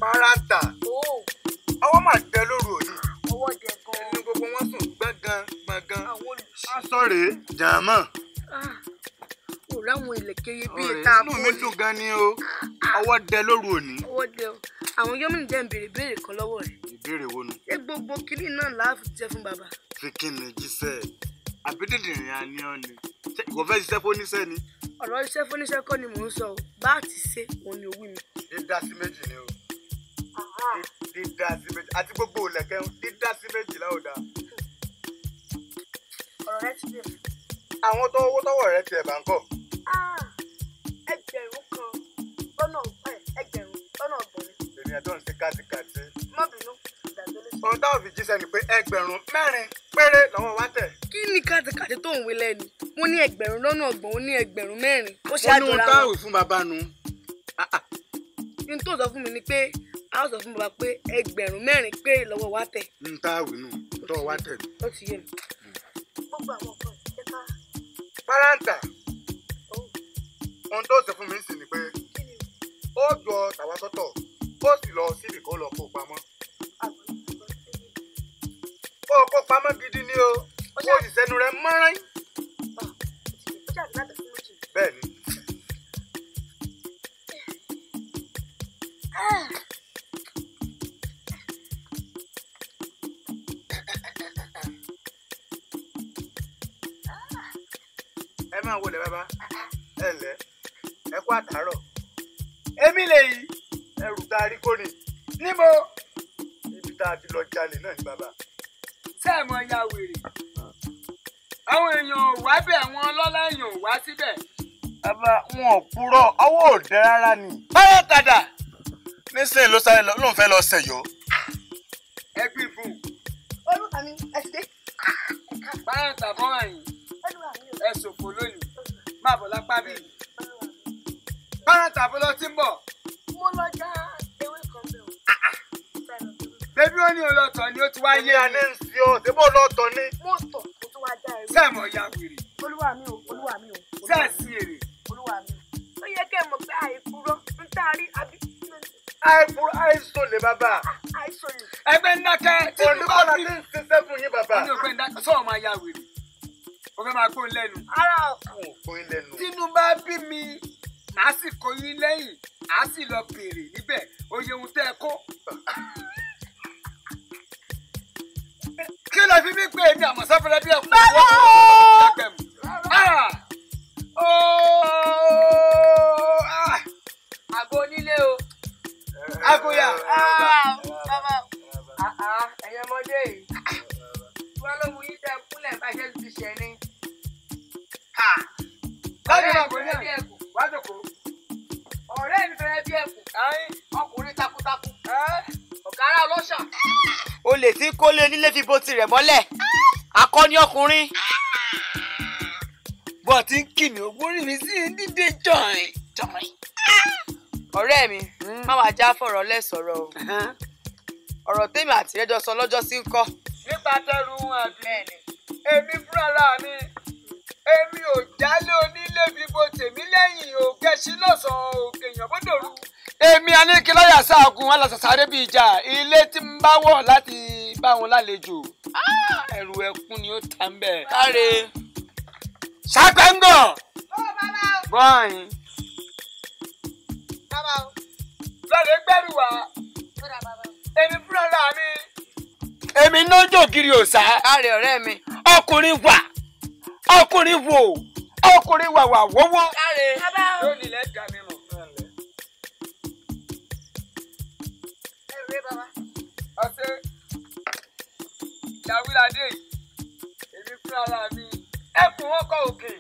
Paranta ọwọ́ máa tẹ lóru òní. ọwọ́ dẹ gan. inú gbogbo wọn sùn gbọ̀ngàn. aṣọ rèé jàmọ́. kò ráwọn ìlẹ̀kẹ̀ bíi ọ̀rẹ́ tá a inú mi dùn gan ni o ọwọ́ dẹ lóru òní. ọwọ́ dẹ o àwọn yọmìnì jẹ́ ń béèrè béèrè kan lọ́wọ́ rẹ̀. ìbéèrè wo nu. ṣé gbogbo kínní náà láàfin jẹ́ fún bàbá. fi kí ni jíṣẹ́ àbídìdìrín àníọ́ ni ìwọ fẹ́ ṣiṣẹ́ fóníṣẹ́ ni. ọ̀rọ̀ iṣẹ́ fóníṣẹ́ kọ́ ni mò ń sọ o bá a ti ṣe òun ni òwú mi. dídá sí méjì ni o dídá sí méjì àti gbogbo òlẹ̀kẹ́ dídá sí méjì láòdà. ọ̀rọ̀ rẹ ti dé. àwọn tó owó tọwọ́ rẹ tiẹ̀ bá ń kọ̀. ẹgbẹ̀rún kan lọ́nà ọgbọ̀n ni. ènìyàn tó ń ṣe kátikáti. má bínú ìdàgbélé. ohun táwọn fi jíṣẹ́ ni pé ẹgbẹ̀rún mẹ́rin péré lọ́wọ́ wa tẹ̀. kí ni kátikáti tó ń wí lẹ́nu mo ní ẹgbẹ̀rún lọ́nà ọgbọ̀n ó ní ẹgbẹ̀rún mẹ́rin ó ṣe wọ́n ní ohun àjọra táwọn fún bàbá nu. n tó sọ fún mi ni pé a ó sọ fún bàbá pé ẹgbẹ̀rún mẹ́rin péré lọ́wọ́ wa tẹ̀. n táwọn nù tọ́ wa tẹ̀. ó ti yé mi. gbogbo àwọn ọkọ ẹ ká. Paranta ohun tó ṣe fún mi sì ni pé ó jọ tàwa sọ́tọ̀ ó sì lọ síbi kó lọ kó pamọ́. ó kó pamọ́ gidi ni o ó sì sẹ́nu rẹ̀ mọ́rán. bẹ́ẹ̀ ni. ẹ máa wọlé bàbá ẹ ǹlẹ́ ẹ kú àtàárọ̀. èmi lè yí ẹrù tá a rí kò ní. níbo. ibi tá a ti lọ jalè náà ni bàbá. sẹ́ẹ̀mọ̀ ya wèrè àwọn èèyàn ò wá bẹ̀ àwọn ọlọ́lá èèyàn ò wá síbẹ̀. bàbá wọn ò purọ́ ọwọ́ ò dẹ rárá ni. báyọ̀ tàdà nísìnyí ló sáré lóun fẹ́ lọ ṣẹ̀yọ́. ẹ gbìn fún un. olúwa mi ẹ ti dé. báyọ̀ tàbọ̀ àyìn ẹ ṣòfò lónìí má bọ̀ lápá bí. báyọ̀ tàbọ̀ lọ tí ń bọ̀. mo lọ já ewé kan bẹ́ẹ̀ o. bébí ó ní olóòtọ́ ni ó ti wá yé mi. èmi àní ń fi ọ débò lọ́tọ̀ ni. mo tọ̀ mo tún wá já ewé. sẹ́ẹ̀mọ̀ ya wèrè. olúwa mi o olúwa mi o. sẹ́ẹ̀sì èrè. olúwa mi o. ó yẹ kẹ́ ẹ mọ̀ pé àìkúrọ́ ń taari àbí. àìsàn lè bàbá. àìsàn lè. ẹgbẹ́ ńdákẹ́ tí mo bá oníkọ́lá ti ń ṣiṣẹ́ fún yín bàbá. ó ní ọgbẹ́ ńdákẹ́ sọ̀rọ̀ máa ya wèrè. ó fẹ́ máa gbóhùn lẹ́nu. ara àwọn ògbóyin lẹ́nu. tínú bá bí mi màá sì kó yín lẹ́yìn á sì lọ béèrè níbẹ̀ oye ohun tẹ́ ẹ kó. kí ló fi mí pé èmi àmọ́ sáfẹ́rẹ́ bí ẹ̀kú àgọ́ onílé o àgọ́yà. ẹ̀yin ọmọdé yìí wọ́n ló mú yín tẹ́ kúnlẹ̀ bá ṣe ti ṣẹ̀ ni. ọ̀rẹ́ mi fẹ́rẹ́ bí ẹ̀kú ọkùnrin takuntakun ọ̀gára ọlọ́ṣà. olè tí kólé onílé fi bo tirẹ̀ mọ́lẹ̀ akọni ọkùnrin. bọ́ ti ń kì mí ògbórí mi sí dídé jọ̀ìn. ọ̀rẹ́ mi má wàá já fọ̀rọ̀ lẹ́sọ̀rọ̀ o ọ̀rọ̀ tèmi àti rẹ́jọ sọ lọ́jọ́ sí ń kọ́. nípa tẹrù àbí èmi fúnra mi èmi ò jálé onílé fi bo tèmi lẹ́yìn òkèṣí lọ́sàn-án òkè èèyàn bọ́dọ̀ rú. èmi aníkíláyà sáàgùn alásàsáré bíi ìjà ilé tí ń bá wọ̀ láti bá wọn lálejò ẹ̀rù ẹkún ni ó ta ń bẹ̀. káre. ṣàgbẹ́ngàn. bọ́ọ̀yìn. lọ́lẹ̀ gbẹ́rù wá. èmi mi nájò kiri òsà. káre ọ̀rẹ́ mi. ọkùnrin wà ọkùnrin wò ọkùnrin wà wọ́wọ́. káre yóò nílẹ̀ dà mí mọ̀. ọ̀sẹ̀ ìyàwíládé èmi fún ara mi ẹkùn wọn kọ òkè.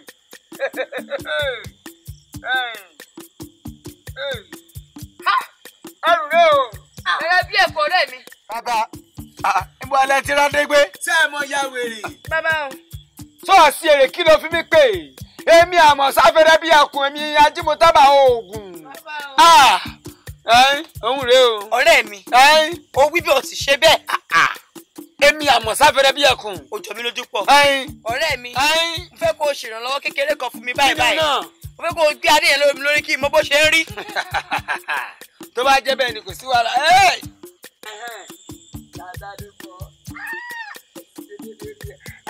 ẹrù rẹ o. ẹrẹ bí èkó rẹ mi. bàbá ìbò alẹ́ ti rán dégbé. ṣé ẹ mọ ya wèrè. bàbá o. sọ́ọ̀sì èrè kí ló fi mí pè èmi àmọ̀ sáfẹ́rẹ́ bí akùn èmi ajímọ̀tábà oògùn. òun rèé o. ọ̀rẹ́ mi ó wí bí o ti ṣe bẹ́ẹ̀. èmi àmọ̀ sáfẹ́rẹ́ bí akùn. ó jọ mí lójú pọ̀. ọ̀rẹ́ mi mo fẹ́ kó o ṣèrànlọ́wọ́ kékeré kan fún mi báyìí báyìí. mo fẹ́ kó o gbé adé yẹn lórí mi lórí kí n mọ bó ṣe ń rí. tó bá jẹ́ bẹ́ẹ̀ ni kò sí wàhálà.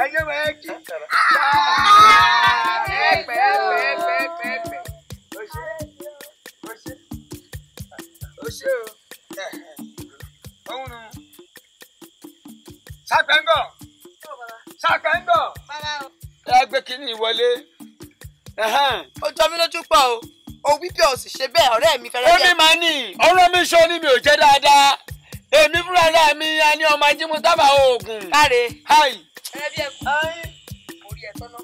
ẹyẹ wẹ́ẹ́ kí. pẹ́ẹ́pẹ́ẹ́pẹ́ẹ́pẹ́. o ṣe o. òun nu. sàkẹ́ńgọ̀. sàkẹ́ńgọ̀. ẹ gbé kínní ìwọlé. ó jọ mí lójú pọ̀ o ó wí bí o sì ṣe bẹ́ẹ̀ ọ̀rẹ́ mi fẹ́rẹ́ èmi máa ní ọ̀rọ̀ mi sọ ni mi ò jẹ́ dáadáa èmi fúnra mi a ní ọmọ ajímọ̀tábà oògùn. káre. ẹrẹ bí èkó. orí ẹ̀ tọ́nà.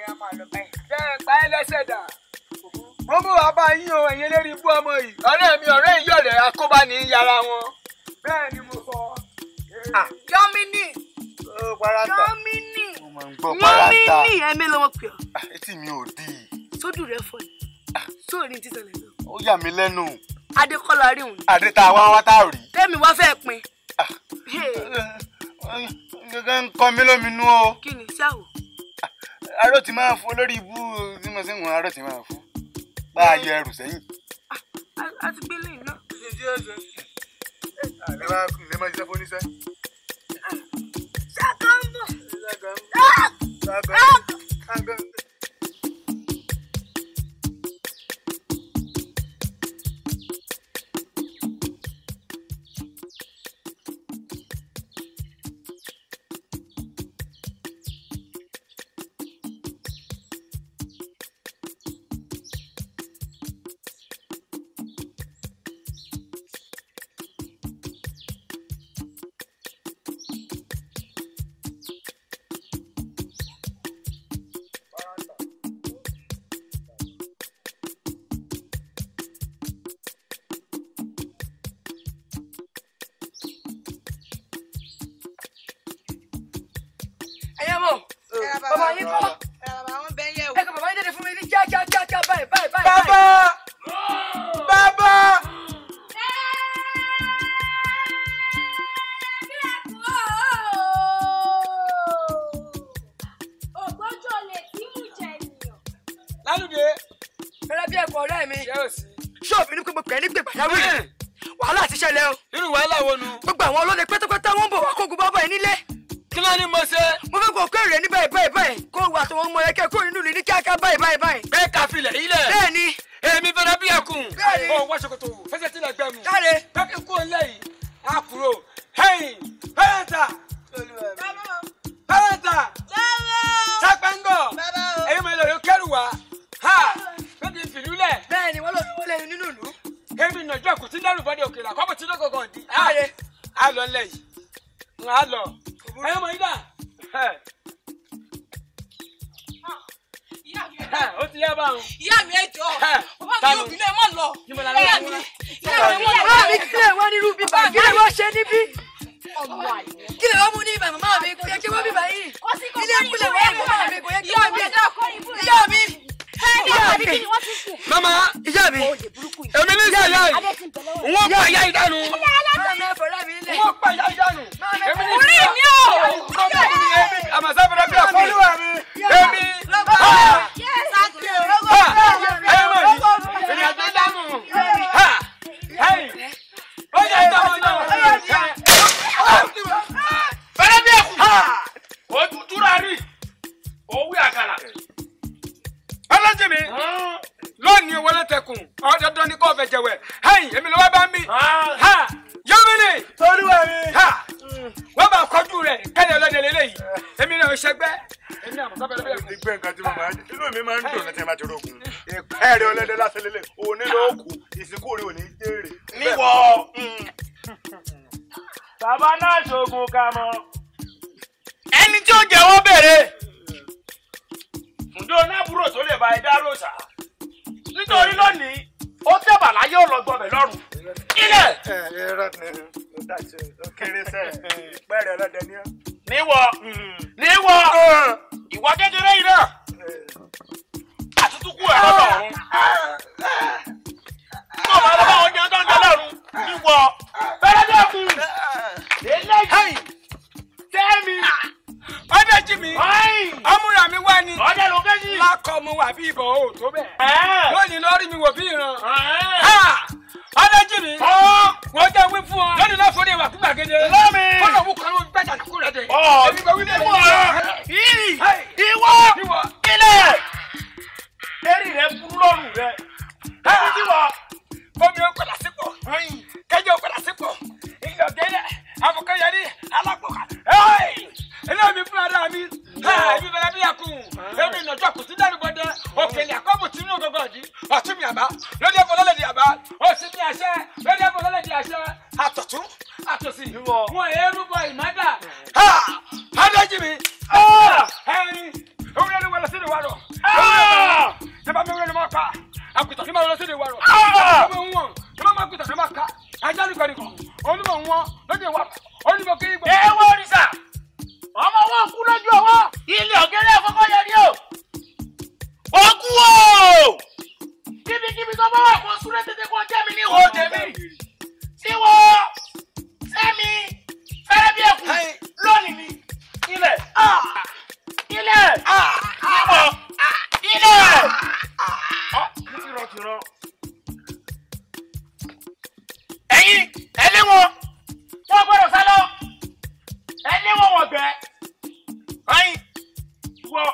ẹ máa lọ báyìí. jẹ́ ẹ pa ẹ́ lẹ́sẹ̀ dà. mo bọ̀ wá bá yín o ẹ̀yin lérí ibú ọmọ yìí. ọ̀rẹ́ mi ọ̀rẹ́ yìí ọ̀rẹ́ akóbá ní yàrá wọn. bẹ́ẹ̀ ni mo sọ. yọmíní. ó parata. yọmíní. mo máa ń gbọ́ parata. yọmíní ẹ̀mí lọ́wọ́ pè ọ́. etí mi ò dì í. sódù rẹ fọ yìí sóòrí ti ṣẹlẹ̀ náà. ó yà mí lẹ́nu. adékọ́lá rí òun. àdé tá a wá tá a rí. tẹ́mi wá fẹ́ pin. gẹ́gẹ́ ń kọ́ mi lóminú o. kí ni iṣẹ́ àwò. aró ti máa fún olórí ibú tí mo sì ń wọn aró ti máa fún. bá a yẹ ẹrù sẹ́yìn. a ti gbélé iná. ẹ bá lè máa ṣiṣẹ́ fún oníṣẹ́. ṣàkóńbò. ṣàkóńbò. bàbá yín kọ́. bàbá wọn bẹ yẹ o. ẹ kò bàbá yín tètè fún mi ní kíákíá báyìí. bàbá bàbá. ògbójú olè tí mú jẹ ènìyàn. lálùdé. fẹ́rẹ́ bí ẹ̀kọ́ ọ̀rẹ́ mi. ṣọ́ọ̀bù ní gbogbo pẹ̀lú gbé pàjáwìrì. wàhálà ti ṣẹlẹ̀ o. irú wàhálà wo nu. gbogbo àwọn olóde pátápátá wọn bọ̀ wá kógun bàbá yìí nílé. kí ló ní mo ṣe. mo fẹ́ kó o kéré ní báyìí kó o wà tó wọn mọ ẹkẹ kó nínú ní kíákíá báyìí. bẹ́ẹ̀ ká filẹ̀ ilẹ̀. bẹ́ẹ̀ni. èmi fẹ́rẹ́ bí ẹkùn. bẹ́ẹ̀ni. ó wá ṣòkòtò fẹsẹ̀ tí lè gbẹ mu. káre. bẹ́ẹ̀ kí kú ọ̀lẹ́ yìí á kúrò. hẹ́yìn pẹ́rẹ́ntà sápẹ́ngọ̀ èyí mo lè rí kẹ́rù wá. bẹ́ẹ̀ kì í fìlú lẹ̀. bẹ́ẹ̀ni wọ́n lè nínú ìlú. èmi nàjọ́ kò tí dẹ́rù bọ́dẹ̀ òkèlà kọ́bù tí lókòkò dì. káre. á lọ ńlẹ̀ yìí á lọ. ẹ̀yọ́ mọ̀ yín dà. ó ti yá báwọn. ìyá mi ẹ jọ bàbá mi obìnrin ẹ má lọ. ìyá mi kílẹ̀ wọ́n nírú bíbá kílẹ̀ wọ́n ṣe níbí. kílẹ̀ wọ́n mú ní ibà màmá mi kò yẹ kí wọ́n bíbá yìí. ilé ìpínlẹ̀ wọ́n mú màmá mi kò yẹ kí wọ́n bí. ìyá mi. mama ìyá mi. èmi ní sè yá yìí wọ́n pa ìyá yìí dànù. wọ́n pa ìyá yìí dànù. orí mi o. àmàṣà fẹ́rẹ́ bí ọ̀fọ́lùwà mi. èmi. ìrìnàjò dànù. ó yẹ ìjọba náà. eléyìí èmi náà ṣẹgbẹ́ èmi àmọ́ sábẹ́ lẹ́bẹ̀ẹ́ kù. ìgbẹ́ nǹkan tí mo máa ń inú mi máa ń dùn ní tí wọ́n bá ti rògùn ìpẹ́ẹ́rẹ́ ọlẹ́dẹ́ lásán lélẹ̀ òní ló kù ìsìnkú rẹ̀ òní jèrè. níwọ̀ bàbá náà ṣoògùn ká mọ́ ẹni tí ó jẹ́wọ́ bèrè ǹjẹ́ onábúrò tó lè bá ẹ dá ròṣà nítorí lónìí ó tẹ̀bà láyé ọlọ́gbọ́bẹ̀ lọ́rùn ilẹ̀. níwọ̀ ìwà kékeré yìí náà àtúntúkú ẹ̀rọ lọ́rùn tó máa lọ bá wọn jẹun tó ń jẹ lọ́rùn níwọ̀ bẹ́rẹ̀ dẹ́kun eléyìí tẹ́mi ọdẹ jí mi ọmúra mi wá ní ọdẹ ló fẹ́ yìí lákọ̀ mu wà bí ìbọn ò tó bẹ́ẹ̀ lónìí lórí mi wò bí ìran ọdẹ jí mi wọ́n jẹ́ wí fún ọ lónìí náà fọ́nì ìwà fún gbàgede lọ́mi kọ́nà òun kan ló ń gbẹ́jà kúkú rẹ̀ dẹ̀ èmi kò wí lé ìwọ ilẹ̀ eré rẹ burú lọ́rùn rẹ ẹni tí wọ́n omi ó padà sípò kẹjọ ó padà sípò ìyọ̀gẹ́lẹ̀ àfọkànyẹrí alápòkà eléyìí fún ara mi èmi bẹ̀rẹ̀ bí ẹkùn èmi ìnàjọ kùtù dárúbọdẹ òkèlè àkọ́bù tí inú gbogbo ọ̀dí ọ̀tún mi àbá lórí ẹ̀fọ́ lọ́lẹ̀ di àbá òsì mi àṣẹ lórí ẹ̀fọ́ lọ́lẹ̀ di àṣẹ àtọ̀tún àtòsì wọn èrú bọ ìmọ̀dà adéjì mi ẹ̀rín òun yẹn ni wọ́n lọ sí ìwárọ̀ nípa mi wọ́n lọ máa pa àgùntàn ní ma lọ sí ìwárọ̀ ọmọ wọn ló máa gùntàn ní ma ká ajá nìkan onímọ̀ wọn lóde ìwárọ̀ onímọ̀ kí igbó. ẹ wọ òrìṣà ọmọ wọn kú lójú ọwọ́ ilé ọ̀gẹ́rẹ́ àkọ́kọ́ yẹn ni o òkú o kíbikíbi tó bá wà kó súré tètè kó jẹ́ mi ní ìwọ tèmi tí wọ́n sẹ́mi fẹ́rẹ́ bí ẹ̀kú lónìí ni ilẹ̀ ilẹ̀ ìwọ ilẹ̀ tìrọ̀ ẹ̀yin ẹlẹ́wọ̀n wọ́n gbọ́dọ̀ sá lọ ẹlẹ́wọ̀n wọ̀n gbẹ ẹ̀yin wọ.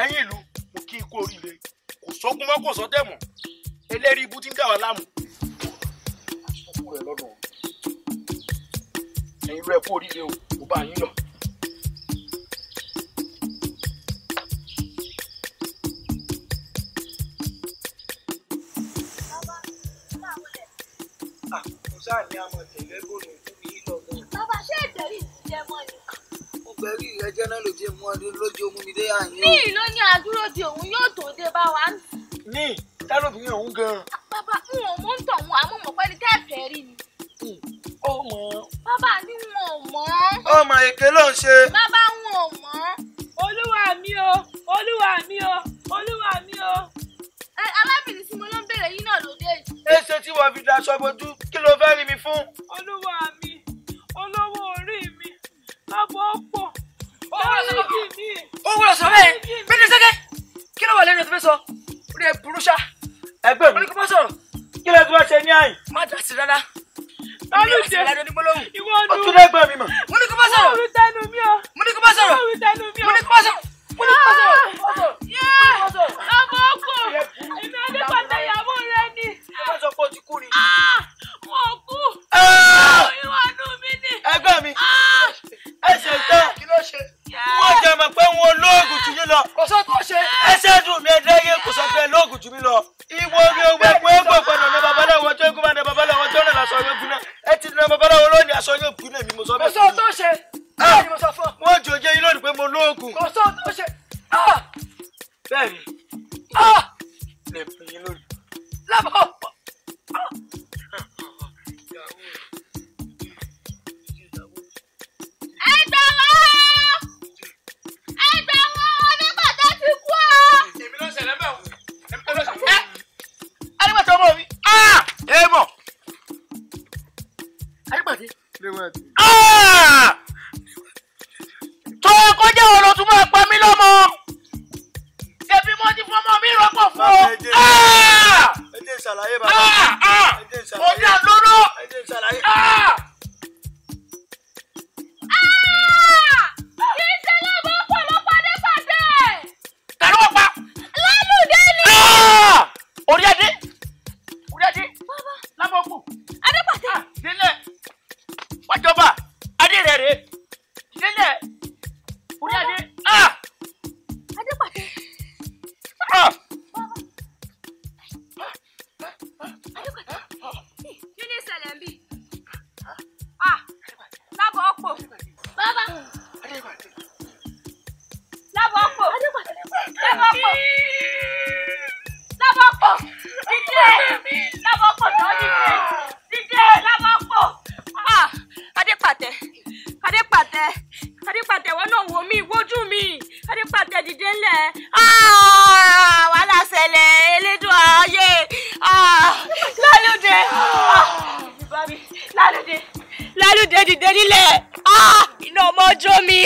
ẹ̀yin ìlú mo kí ikú oríire kò sógun mọ́ kò sọ́tẹ̀ mọ́ eléri ibú tí ń dà wá láàmú. àsọkù rẹ lọ́nà ẹ̀yin ìlú ẹ kú oríire o mo bá yín lọ. mo sáà ní àmọ̀ tẹ̀lé gbòòrò fún mi yín lọ́gbọ̀n. bàbá ṣé ìtẹ̀rí ìtìjẹ́ mọ́ ni. pẹ̀lú ìrẹ́jẹ́ náà ló jẹ́ mú ọdún lójú omi mi dé àyè. ní ìlú ní àdúró di òun yóò tó dé bá wa. ní tálóbìnrin ọ̀hún gan-an. bàbá n ò mọ̀ ń tọ̀ wọn àmọ́ mọ̀ pé ní tẹ́ẹ̀fẹ́ rí ni. ó mọ̀. bàbá ní wọn ò mọ̀. ọmọ èké ló ń ṣe. bàbá wọn ò mọ̀. olúwa mi o olúwa mi o olúwa mi o. alábìnrin tí mo ló ń béèrè yín náà lóde yìí. èsè tí wọ́n fi daṣọ bojú kí ló fẹ́ rí mi fún. olúwa mi olówó orí mi lábọ̀ ọ̀pọ̀ oríjì mi. ó wúlò sọ bẹ́ẹ̀ bẹ́ẹ̀ ni sẹ́kẹ́ kí ló wà lẹ́nu tó fẹ́ sọ orí ẹ̀ burú ṣá. ẹgbẹ́ mi kò sọ̀rọ̀ kí ló ti wá ṣe ní àyìn. má dà sí rárá. olùjẹ ìwọ ó tún lẹ́gbẹ̀ẹ́ mi mọ̀. mo ní kó bá sọ̀rọ̀. olú tẹnu mi o. mo ní kó bá sọ̀rọ̀. olú tẹnu mi o. mo ní kó bá sọ̀rọ̀. mo ní kó bá sọ̀rọ̀. lábọ̀ ọ̀pọ̀ èmi adépàtà ìyàwó rẹ ni. ó bá sọ pé ó ti kú ni. wọn kú. ìwà nù mí ni. ẹgbẹ́ mi ẹsẹ̀ ìtẹ́ kí ló ṣe. wọ́n jẹ́ mọ̀ pé wọn lóògùn jù yín lọ. kò sọ tó ṣe. ẹsẹ̀ dùn mí ẹ̀dẹ́yẹ kò sọ pé lóògùn jù mí lọ. ìwọ mi ò gbẹ pé gbọ̀gbọ̀ nà babaláwo tó gún bá nà babaláwo tó nà lásọ yóò gún náà ẹ ti nà babaláwo lónìí aṣọ yóò gún náà mi mo sọ bẹ́ẹ̀. kò sọ tó ṣe. bẹ́ẹ̀ ni mo sọ fún ọ. wọ́n jò jẹ́ yín lónìí pé mo lóògùn. kò sọ tó ṣe. bẹ́ẹ̀ ni lè pè yín lónìí. lábọ̀ tó kọjá ọ̀rọ̀ tó máa pa mí Adépàtẹ wọ́n náà wò mí wojú mi Adépàtẹ dìde ńlẹ̀ wàhálà ṣẹlẹ̀ elédùn ayé Lálùdé dìde nílẹ̀ iná ọmọ ọjọ́ mi.